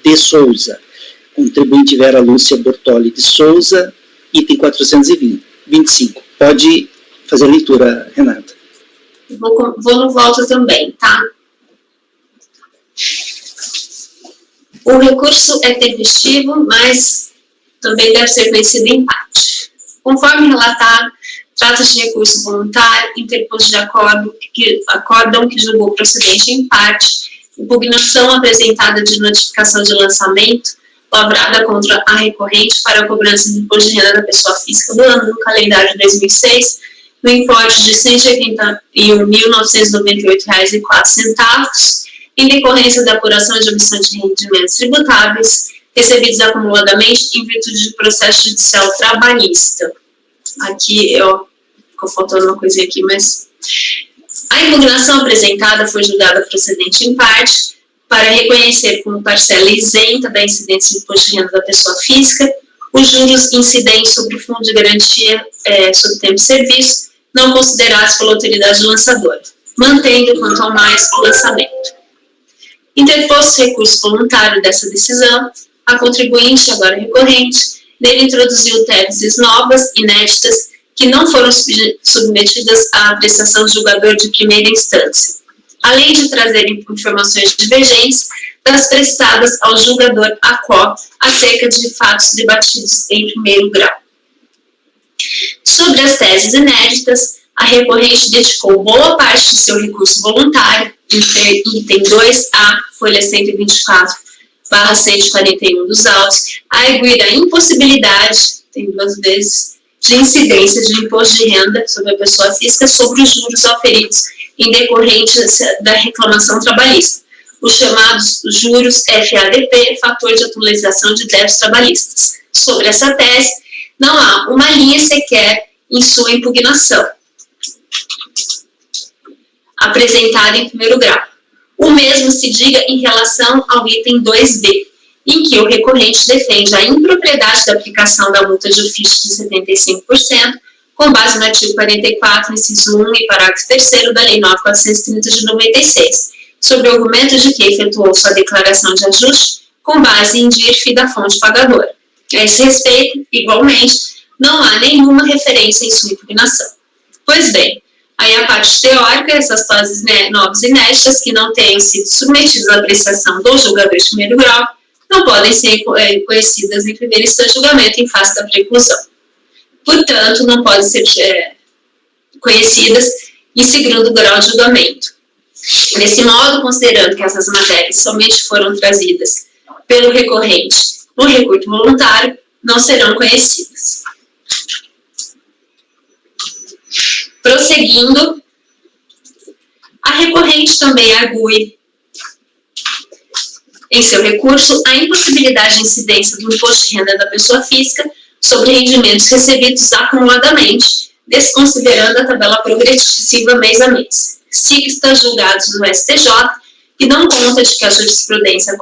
de Souza. Contribuinte Vera Lúcia Bortoli de Souza, item 425. Pode fazer a leitura, Renata. Vou no voto também, tá? O recurso é tempestivo, mas também deve ser conhecido em parte. Conforme relatado, trata-se de recurso voluntário, interposto de acórdão que julgou procedente em parte, impugnação apresentada de notificação de lançamento, lavrada contra a recorrente para a cobrança de imposto de renda da pessoa física do ano no calendário de 2006, no importe de R$ 181.998,04, em decorrência da apuração de omissão de rendimentos tributáveis, recebidos acumuladamente em virtude de processo judicial trabalhista. Aqui, ficou faltando uma coisinha aqui, mas... A impugnação apresentada foi julgada procedente em parte para reconhecer como parcela isenta da incidência de imposto de renda da pessoa física os juros incidentes sobre o fundo de garantia sobre tempo de serviço não considerados pela autoridade lançadora, mantendo quanto ao mais o lançamento. Interposto recurso voluntário dessa decisão, a contribuinte, agora recorrente, nele introduziu teses novas, inéditas, que não foram submetidas à apreciação do julgador de primeira instância, além de trazer informações divergentes das prestadas ao julgador ACO acerca de fatos debatidos em primeiro grau. Sobre as teses inéditas, a recorrente dedicou boa parte de seu recurso voluntário, item 2A, folha 124/141 dos autos, a arguir a impossibilidade, tem 2 vezes, de incidência de imposto de renda sobre a pessoa física sobre os juros auferidos em decorrência da reclamação trabalhista, os chamados juros FADP, fator de atualização de débitos trabalhistas. Sobre essa tese, não há uma linha sequer em sua impugnação, apresentada em primeiro grau. O mesmo se diga em relação ao item 2B, em que o recorrente defende a impropriedade da aplicação da multa de ofício de 75%, com base no artigo 44, inciso 1 e parágrafo 3º da Lei 9.430 de 96, sob o argumento de que efetuou sua declaração de ajuste com base em DIRF da fonte pagadora. A esse respeito, igualmente, não há nenhuma referência em sua impugnação. Pois bem, aí a parte teórica, essas teses novas e inéditas que não tenham sido submetidas à apreciação do julgador de primeiro grau, não podem ser conhecidas em primeira instância de julgamento em face da preclusão. Portanto, não podem ser conhecidas em segundo grau de julgamento. Desse modo, considerando que essas matérias somente foram trazidas pelo recorrente no recurso voluntário, não serão conhecidas. Prosseguindo, A recorrente também argue em seu recurso a impossibilidade de incidência do imposto de renda da pessoa física sobre rendimentos recebidos acumuladamente, desconsiderando a tabela progressiva mês a mês. Cita julgados do STJ, que dão conta de que a jurisprudência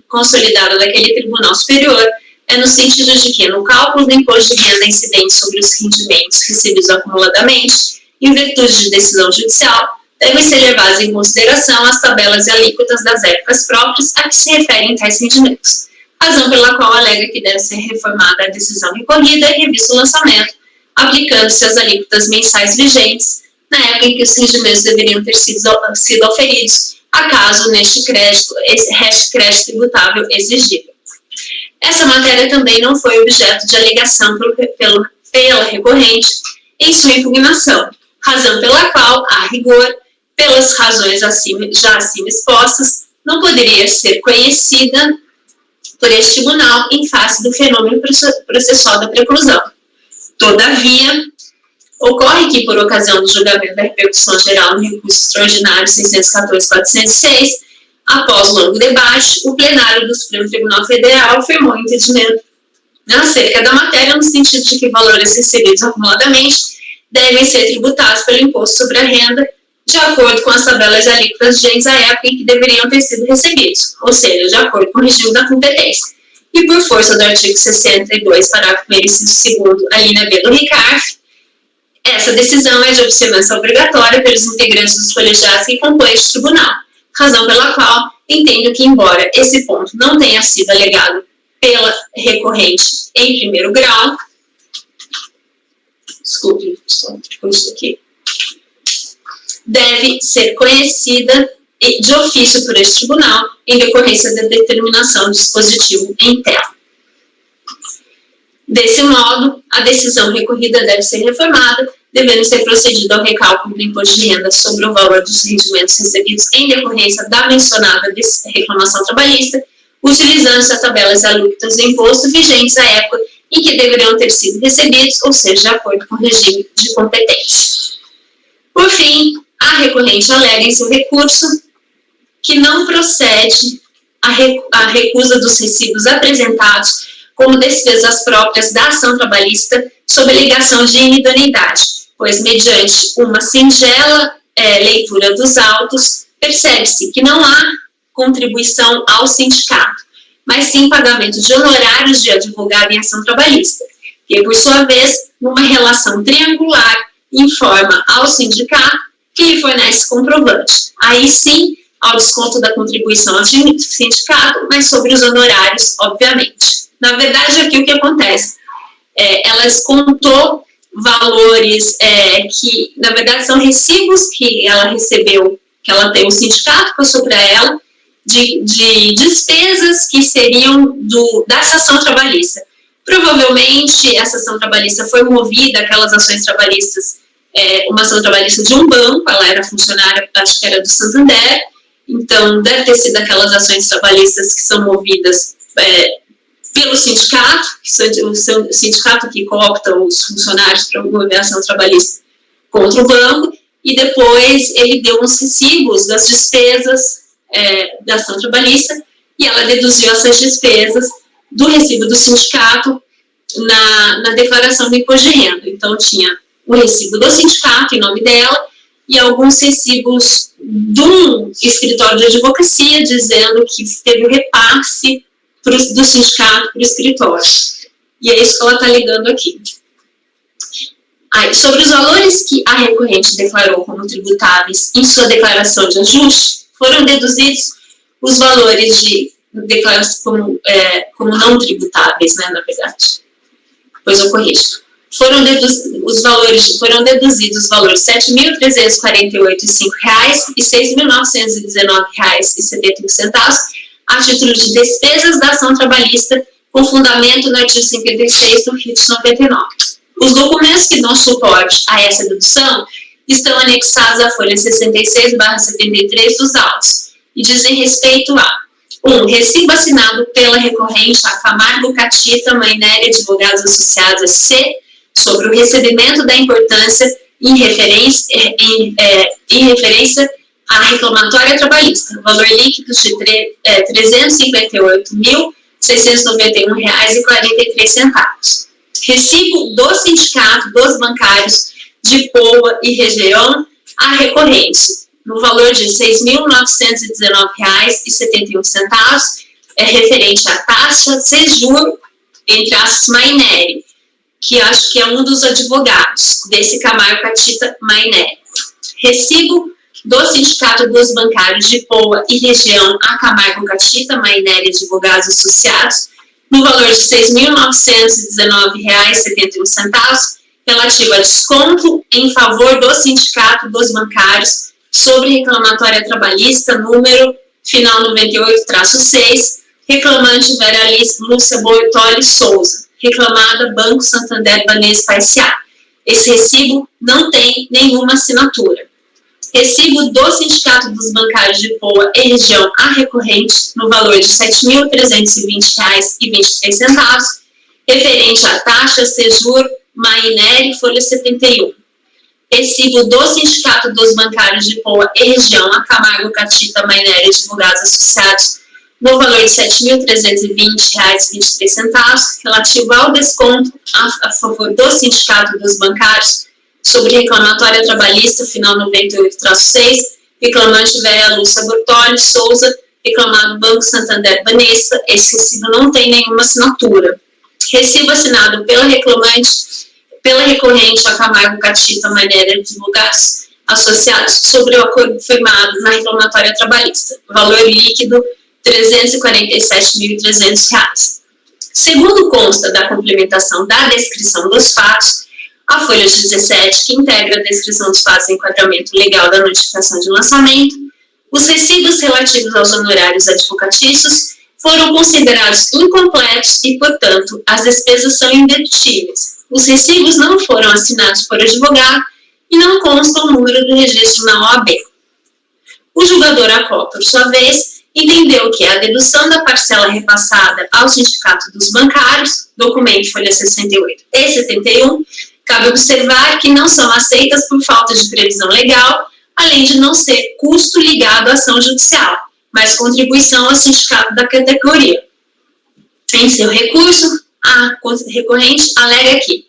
consolidada daquele tribunal superior é no sentido de que, no cálculo do imposto de renda incidente sobre os rendimentos recebidos acumuladamente, em virtude de decisão judicial, devem ser levadas em consideração as tabelas e alíquotas das épocas próprias a que se referem tais rendimentos, razão pela qual alega que deve ser reformada a decisão recorrida e revisto o lançamento, aplicando-se as alíquotas mensais vigentes na época em que os rendimentos deveriam ter sido oferidos, acaso neste crédito, reste crédito tributável exigível. Essa matéria também não foi objeto de alegação pela recorrente em sua impugnação, razão pela qual, a rigor, pelas razões já acima expostas, não poderia ser conhecida por este tribunal em face do fenômeno processual da preclusão. Todavia, ocorre que, por ocasião do julgamento da repercussão geral no recurso extraordinário 614.406, após longo debate, o plenário do Supremo Tribunal Federal afirmou o entendimento acerca da matéria no sentido de que valores recebidos acumuladamente devem ser tributados pelo imposto sobre a renda de acordo com as tabelas e alíquotas vigentes à época em que deveriam ter sido recebidos, ou seja, de acordo com o regime da competência. E por força do artigo 62, parágrafo 1º, inciso 2º, a linha B do RICARF, essa decisão é de observância obrigatória pelos integrantes dos colegiados que compõem este tribunal, razão pela qual entendo que, embora esse ponto não tenha sido alegado pela recorrente em primeiro grau, desculpe, só isso aqui, deve ser conhecida de ofício por este tribunal em decorrência da determinação do dispositivo em tela. Desse modo, a decisão recorrida deve ser reformada, devendo ser procedido ao recálculo do imposto de renda sobre o valor dos rendimentos recebidos em decorrência da mencionada reclamação trabalhista, utilizando-se as tabelas e alíquotas do imposto vigentes à época em que deveriam ter sido recebidos, ou seja, de acordo com o regime de competência. Por fim, a recorrente alega em seu recurso que não procede a recusa dos recibos apresentados como despesas próprias da ação trabalhista sob alegação de inidoneidade, pois, mediante uma singela leitura dos autos, percebe-se que não há contribuição ao sindicato, mas sim pagamento de honorários de advogado em ação trabalhista, que, por sua vez, numa relação triangular, informa ao sindicato que lhe fornece comprovante. Aí sim, ao desconto da contribuição ao sindicato, mas sobre os honorários, obviamente. Na verdade, aqui o que acontece? Ela descontou valores que, na verdade, são recibos que ela recebeu, que ela tem, o sindicato passou para ela, de despesas que seriam dessa ação trabalhista. Provavelmente, essa ação trabalhista foi movida, aquelas ações trabalhistas, uma ação trabalhista de um banco, ela era funcionária, acho que era do Santander, então deve ter sido aquelas ações trabalhistas que são movidas pelo sindicato, o sindicato que coopta os funcionários para mover a ação trabalhista contra o banco, e depois ele deu uns recibos das despesas da ação trabalhista, e ela deduziu essas despesas do recibo do sindicato na declaração do imposto de renda. Então, tinha o recibo do sindicato em nome dela e alguns recibos de um escritório de advocacia dizendo que teve o repasse do sindicato para o escritório. E é isso que ela está alegando aqui. Aí, sobre os valores que a recorrente declarou como tributáveis em sua declaração de ajuste, foram deduzidos os valores de declaração como não tributáveis, né, na verdade. Pois eu corrijo. Foram deduzidos os valores R$ 7.348,05 e R$ 6.919,71 a título de despesas da ação trabalhista, com fundamento no artigo 56 do RIT 99. Os documentos que dão suporte a essa dedução estão anexados à folha 66/73 dos autos e dizem respeito a 1. Recibo assinado pela recorrente a Camargo Catita Maineri Advogados Associados SC sobre o recebimento da importância em referência a reclamatória trabalhista, valor líquido de R$ 358.691,43. Recibo do Sindicato dos Bancários de Poa e região a recorrente, no valor de R$ 6.919,71, referente à taxa Sejur, entre aspas, Maineri, que acho que é um dos advogados desse Camargo Catita Maineri. Recibo do Sindicato dos Bancários de Poa e região a Camargo Catita Maineri Advogados Associados, no valor de R$ 6.919,71, relativo a desconto em favor do Sindicato dos Bancários sobre reclamatória trabalhista número final 98-6, reclamante Vera Lúcia Bortoli Souza, reclamada Banco Santander Banespa S.A. Esse recibo não tem nenhuma assinatura. Recibo do Sindicato dos Bancários de Poa e região a recorrente no valor de R$ 7.320,23, referente à taxa Sejur Maineri Folha 71. Recibo do Sindicato dos Bancários de Poa e região a Camargo Catita Maineri Advogados Associados no valor de R$ 7.320,23, relativo ao desconto a favor do Sindicato dos Bancários sobre reclamatória trabalhista final 98-6, reclamante Vera Lúcia Bortoli Souza, reclamado Banco Santander Banespa. Esse recibo não tem nenhuma assinatura. Recibo assinado pela recorrente a Camargo Catita Maineri Advogados Associados sobre o acordo firmado na reclamatória trabalhista, valor líquido R$ 347.300. Segundo consta da complementação da descrição dos fatos, a folha 17, que integra a descrição dos fatos e enquadramento legal da notificação de lançamento, os recibos relativos aos honorários advocatícios foram considerados incompletos e, portanto, as despesas são indedutíveis. Os recibos não foram assinados por advogado e não constam o número do registro na OAB. O julgador ACO, por sua vez, entendeu que a dedução da parcela repassada ao Sindicato dos Bancários, documento folha 68 e 71, cabe observar que não são aceitas por falta de previsão legal, além de não ser custo ligado à ação judicial, mas contribuição ao sindicato da categoria. Em seu recurso, a recorrente alega que,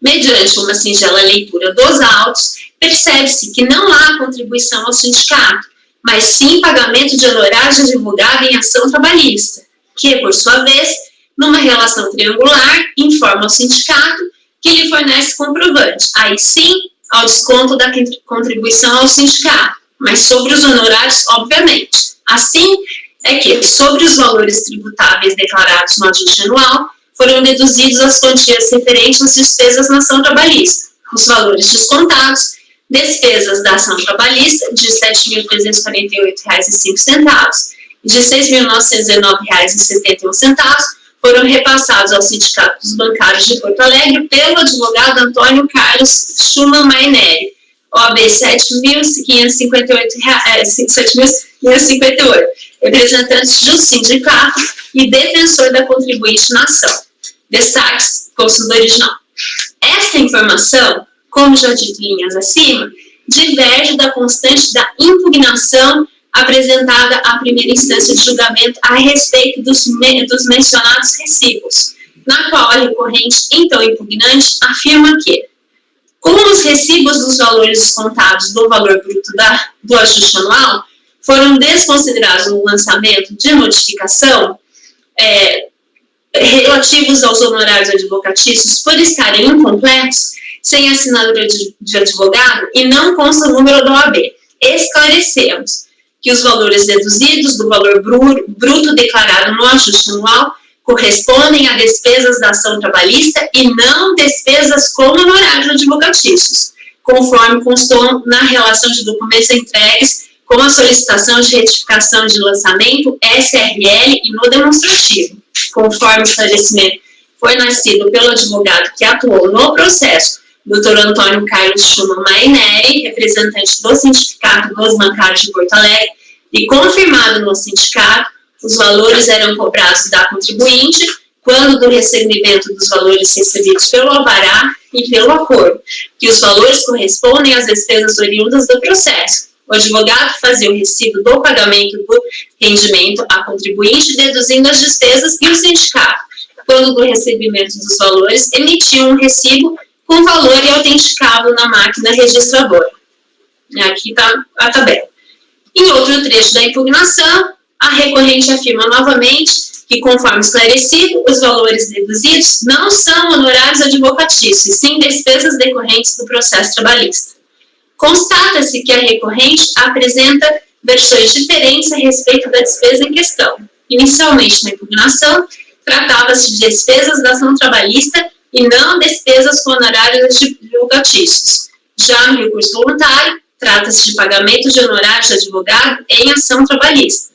mediante uma singela leitura dos autos, percebe-se que não há contribuição ao sindicato, mas sim pagamento de honorários de advogado em ação trabalhista, que, por sua vez, numa relação triangular, informa ao sindicato que lhe fornece comprovante, aí sim, ao desconto da contribuição ao sindicato, mas sobre os honorários, obviamente. Assim, é que, sobre os valores tributáveis declarados no ajuste anual, foram deduzidos as quantias referentes às despesas na ação trabalhista. Os valores descontados, despesas da ação trabalhista de R$ 7.348,05 e de R$ 6.919,71 foram repassados ao Sindicato dos Bancários de Porto Alegre pelo advogado Antônio Carlos Schumann Maineri, OAB 7.558, representante do sindicato e defensor da contribuinte na ação. Destaques, consulta original. Esta informação, como já dito em linhas acima, diverge da constante da impugnação apresentada à primeira instância de julgamento a respeito dos mencionados recibos, na qual a recorrente, então impugnante, afirma que, como os recibos dos valores descontados do valor bruto do ajuste anual foram desconsiderados no lançamento de notificação, relativos aos honorários advocatícios por estarem incompletos, sem assinatura de advogado e não consta o número da OAB, esclarecemos que os valores deduzidos do valor bruto declarado no ajuste anual correspondem a despesas da ação trabalhista e não despesas com honorários advocatícios, conforme constou na relação de documentos entregues com a solicitação de retificação de lançamento, SRL e no demonstrativo, conforme o esclarecimento fornecido pelo advogado que atuou no processo, Dr. Antônio Carlos Schumann Maineri, representante do Sindicato dos Bancários de Porto Alegre, e confirmado no sindicato, os valores eram cobrados da contribuinte quando do recebimento dos valores recebidos pelo alvará e pelo acordo, que os valores correspondem às despesas oriundas do processo. o advogado fazia o recibo do pagamento do rendimento a contribuinte, deduzindo as despesas, e o sindicato, quando do recebimento dos valores, emitia um recibo com valor e autenticável na máquina registradora. Aqui está a tabela. Em outro trecho da impugnação, a recorrente afirma novamente que, conforme esclarecido, os valores deduzidos não são honorários advocatícios, sim despesas decorrentes do processo trabalhista. Constata-se que a recorrente apresenta versões diferentes a respeito da despesa em questão. Inicialmente, na impugnação, tratava-se de despesas da ação trabalhista e não despesas com honorários advocatícios. Já no recurso voluntário, trata-se de pagamento de honorários de advogado em ação trabalhista.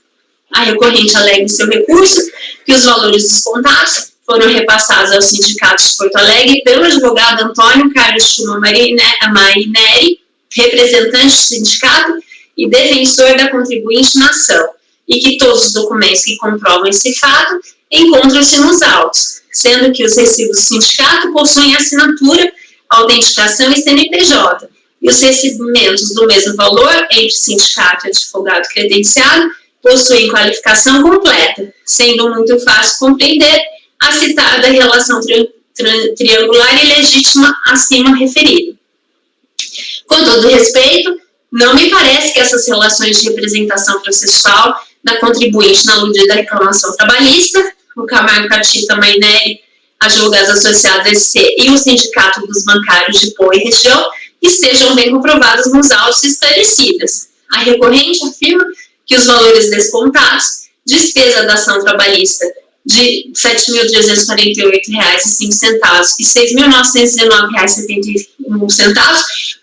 A recorrente alega em seu recurso que os valores descontados foram repassados ao Sindicato de Porto Alegre pelo advogado Antônio Carlos Schumann Marineri, representante do sindicato e defensor da contribuinte na ação, e que todos os documentos que comprovam esse fato encontram-se nos autos, sendo que os recibos do sindicato possuem assinatura, autenticação e CNPJ, e os recebimentos do mesmo valor entre sindicato e advogado credenciado possuem qualificação completa, sendo muito fácil compreender a citada relação triangular e legítima acima referida. Com todo respeito, não me parece que essas relações de representação processual da contribuinte na aludida reclamação trabalhista, o Camargo Catita Maineri, advogados associados SC e o Sindicato dos Bancários de Poa e região, estejam bem comprovadas nos autos esclarecidas. A recorrente afirma que os valores descontados, despesa da ação trabalhista de R$ 7.348,05 e R$ 6.919,71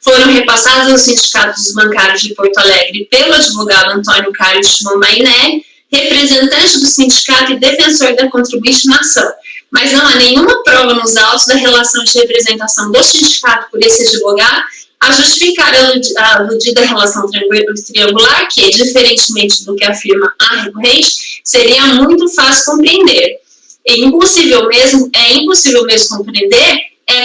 foram repassados ao Sindicato dos Bancários de Porto Alegre pelo advogado Antônio Carlos Schumann Maineri, representante do sindicato e defensor da contribuinte na ação, mas não há nenhuma prova nos autos da relação de representação do sindicato por esse advogado a justificar a aludida relação triangular que, diferentemente do que afirma a recorrente, seria muito fácil compreender. É impossível mesmo compreender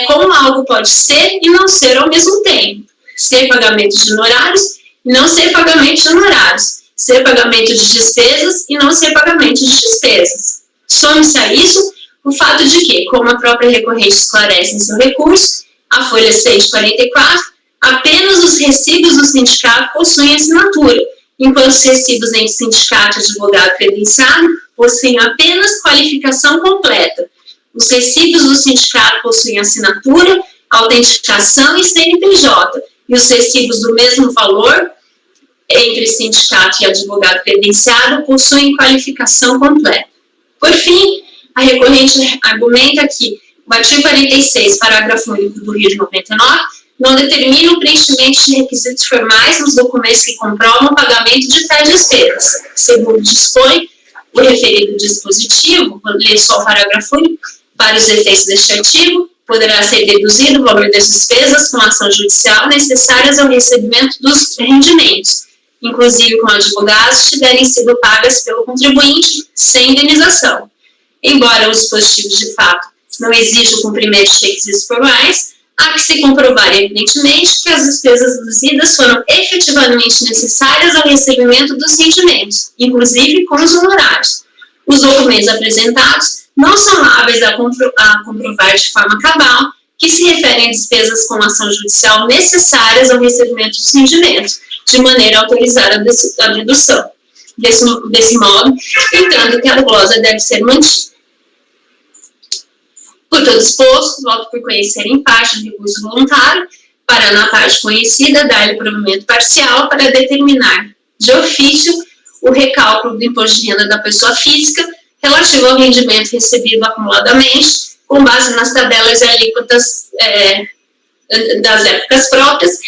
como algo pode ser e não ser ao mesmo tempo. Ser pagamento de honorários e não ser pagamento de honorários. Ser pagamento de despesas e não ser pagamento de despesas. Some-se a isso o fato de que, como a própria recorrente esclarece em seu recurso, a folha 6 de 44, apenas os recibos do sindicato possuem assinatura, enquanto os recibos entre sindicato e advogado credenciado possuem apenas qualificação completa. Os recibos do sindicato possuem assinatura, autenticação e CNPJ, e os recibos do mesmo valor entre sindicato e advogado credenciado possuem qualificação completa. Por fim, a recorrente argumenta que o artigo 46, parágrafo único do Rio de 99, não determina o preenchimento de requisitos formais nos documentos que comprovam o pagamento de tais despesas. Segundo dispõe o referido dispositivo, vou ler só o parágrafo único, para os efeitos deste artigo, poderá ser deduzido o valor das despesas com ação judicial necessárias ao recebimento dos rendimentos, inclusive com advogados, se tiverem sido pagas pelo contribuinte sem indenização. Embora o dispositivo de fato não exija o cumprimento de requisitos formais, há que se comprovar evidentemente que as despesas deduzidas foram efetivamente necessárias ao recebimento dos rendimentos, inclusive com os honorários. Os documentos apresentados não são hábeis a comprovar de forma cabal que se referem a despesas com ação judicial necessárias ao recebimento dos rendimentos, de maneira a autorizar a dedução. Desse modo, entendo que a glosa deve ser mantida. Por todo exposto, voto por conhecer em parte o recurso voluntário, para, na parte conhecida, dar-lhe provimento parcial para determinar, de ofício, o recálculo do imposto de renda da pessoa física relativo ao rendimento recebido acumuladamente, com base nas tabelas e alíquotas das épocas próprias,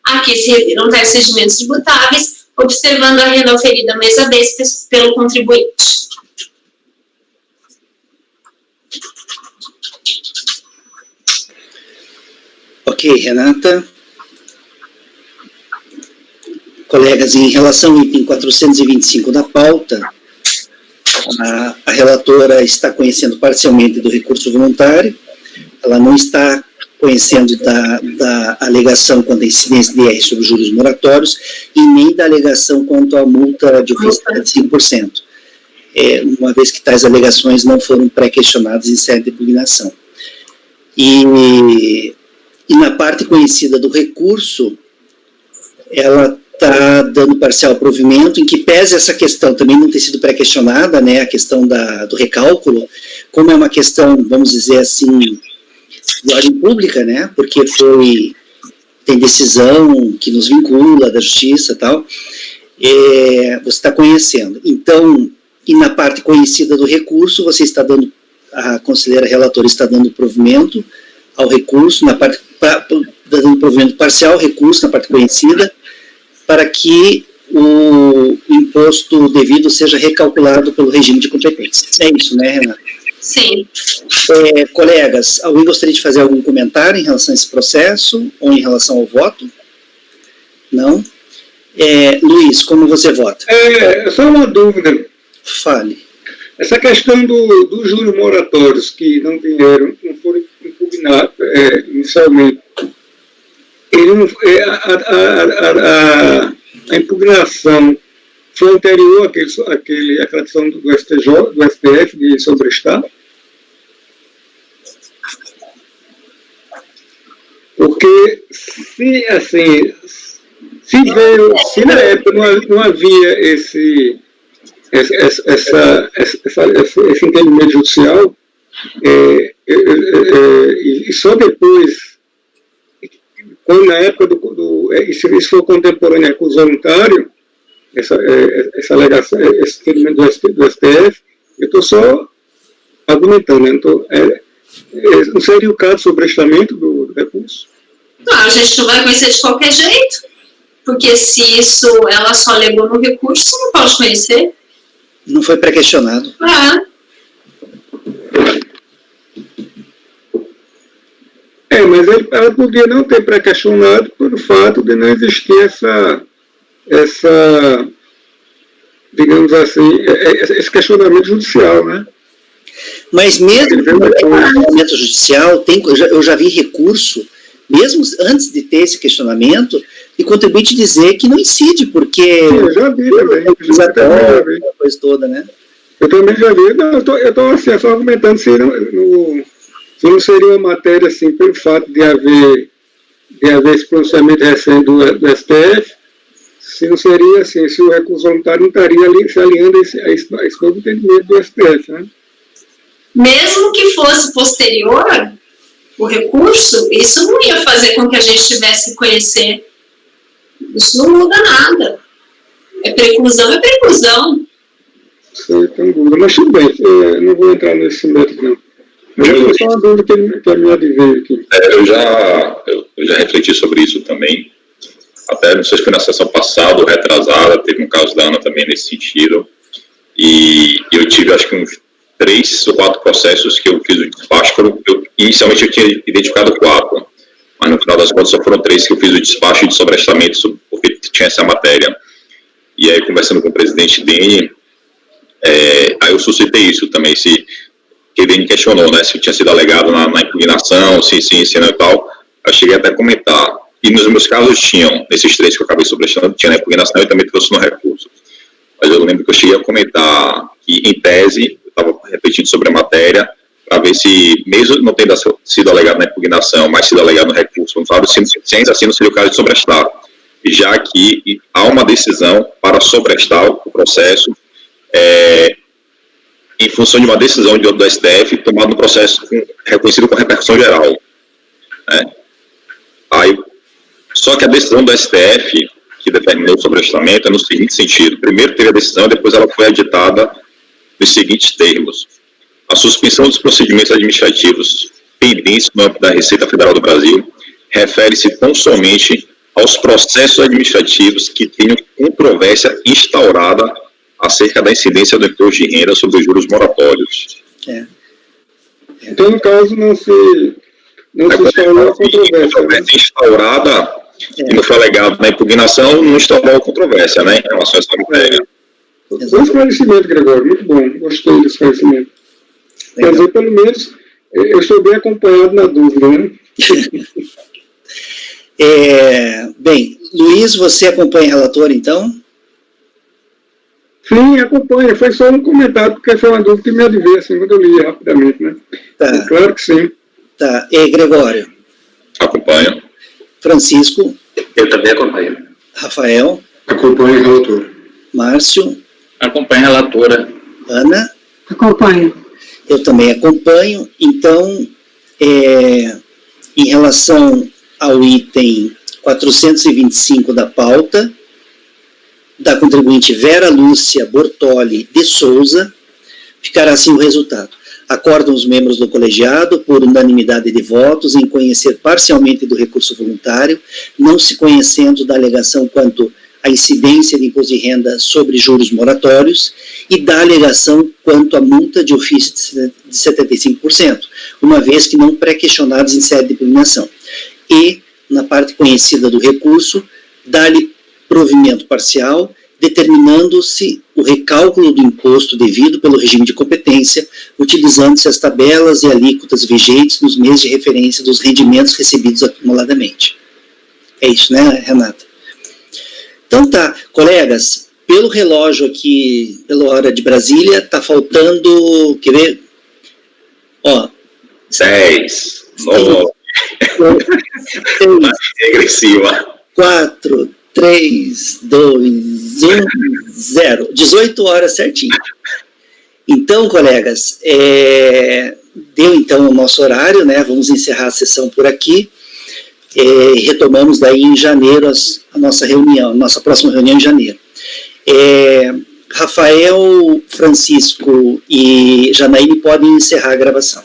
a que se reviram tais rendimentos tributáveis, observando a renda oferida mês a mês pelo contribuinte. Ok, Renata. Colegas, em relação ao item 425 da pauta, a relatora está conhecendo parcialmente do recurso voluntário, ela não está conhecendo da alegação quanto à incidência de IR sobre juros moratórios e nem da alegação quanto à multa de ofensa de 5%, uma vez que tais alegações não foram pré-questionadas em sede de impugnação. E na parte conhecida do recurso, ela está dando parcial provimento, em que pese essa questão também não ter sido pré-questionada, né, a questão do recálculo, como é uma questão, vamos dizer assim, de ordem pública, né, porque tem decisão que nos vincula da justiça e tal, você está conhecendo. Então, e na parte conhecida do recurso, a conselheira relatora está dando provimento ao recurso, dando provimento parcial ao recurso na parte conhecida, para que o imposto devido seja recalculado pelo regime de competência. É isso, né, Renata? Sim. Colegas, alguém gostaria de fazer algum comentário em relação a esse processo ou em relação ao voto? Não? Luiz, como você vota? Só uma dúvida. Fale. Essa questão dos juros moratórios que não foram impugnados inicialmente, a impugnação foi anterior àquela decisão do STF de sobrestar? Porque se na época não havia esse entendimento judicial, e só depois, quando na época se isso for contemporâneo com o voluntário, essa alegação, esse entendimento do STF, eu estou só argumentando, né? Não seria o caso de sobrestamento do recurso? Não, a gente não vai conhecer de qualquer jeito, porque se ela só alegou no recurso, você não pode conhecer. Não foi pré-questionado. Mas ela podia não ter pré-questionado pelo fato de não existir essa digamos assim, esse questionamento judicial, né? Mas mesmo no questionamento judicial, eu já vi recurso, mesmo antes de ter esse questionamento, e contribuinte dizer que não incide, porque... Sim, eu já vi também. A coisa toda, né? Eu também já vi. Não, eu estou assim, só argumentando se não seria uma matéria, assim, pelo fato de haver esse pronunciamento recente do STF, se não seria assim, se o recurso voluntário não estaria se alinhando a esse novo entendimento do STF, né? Mesmo que fosse posterior o recurso, isso não ia fazer com que a gente tivesse que conhecer. Isso não muda nada. Preclusão é preclusão. Sim, tem dúvida. Mas tudo bem, não vou entrar nesse método, não. Mas é só uma dúvida que a minha veio aqui. Eu já refleti sobre isso também. Até, não sei se foi na sessão passada ou retrasada, teve um caso da Ana também nesse sentido. E eu tive, acho que uns 3 ou 4 processos que eu fiz o despacho. Inicialmente eu tinha identificado 4, mas no final das contas só foram 3 que eu fiz o despacho de sobrestamento, porque tinha essa matéria. E aí, conversando com o presidente Dene, aí eu suscitei isso também, que o Dene questionou, né, se tinha sido alegado na impugnação, se não e tal. Eu cheguei até a comentar. E nos meus casos tinham, nesses 3 que eu acabei sobrestando, tinha na impugnação e também trouxe no recurso. Mas eu lembro que eu cheguei a comentar que, em tese, eu estava refletindo sobre a matéria, para ver se, mesmo não tendo sido alegado na impugnação, mas sido alegado no recurso, se ainda assim não seria o caso de sobrestar, já que há uma decisão para sobrestar o processo em função de uma decisão do STF tomada no processo reconhecido com repercussão geral. Só que a decisão do STF, que determinou o sobrestamento, é no seguinte sentido: primeiro teve a decisão, depois ela foi editada nos seguintes termos: a suspensão dos procedimentos administrativos pendentes no âmbito da Receita Federal do Brasil refere-se tão somente aos processos administrativos que tenham controvérsia instaurada acerca da incidência do imposto de renda sobre os juros moratórios. Então, no caso, não se instaurou a controvérsia instaurada e não foi alegado na impugnação, não instaurou a controvérsia, né, em relação a essa matéria. Bom esclarecimento, Gregório, muito bom, gostei do esclarecimento. Quer dizer, pelo menos, eu estou bem acompanhado na dúvida, né? Bem, Luiz, você acompanha o relator, então? Sim, acompanha. Foi só um comentário, porque foi uma dúvida que me adveio, assim, quando eu li rapidamente, né? Tá. Claro que sim. Tá. Gregório? Acompanho. Francisco? Eu também acompanho. Rafael? Acompanho o relator. Márcio? Acompanho a relatora. Ana? Acompanho. Eu também acompanho. Então, em relação ao item 425 da pauta, da contribuinte Vera Lúcia Bortoli de Souza, ficará assim o resultado. Acordam os membros do colegiado, por unanimidade de votos, em conhecer parcialmente do recurso voluntário, não se conhecendo da alegação quanto à incidência de imposto de renda sobre juros moratórios e da alegação quanto à multa de ofício de 75%, uma vez que não pré-questionados em sede de impugnação. E, na parte conhecida do recurso, dar-lhe provimento parcial, determinando-se o recálculo do imposto devido pelo regime de competência, utilizando-se as tabelas e alíquotas vigentes nos meses de referência dos rendimentos recebidos acumuladamente. É isso, né, Renata? Então tá, colegas, pelo relógio aqui, pela hora de Brasília, tá faltando, quer ver? 10, 9, regressiva. 4, 3, 2, 1, 0. 18 horas certinho. Então, colegas, deu então o nosso horário, né? Vamos encerrar a sessão por aqui. Retomamos daí em janeiro a nossa reunião, nossa próxima reunião em janeiro. Rafael, Francisco e Janaíne podem encerrar a gravação.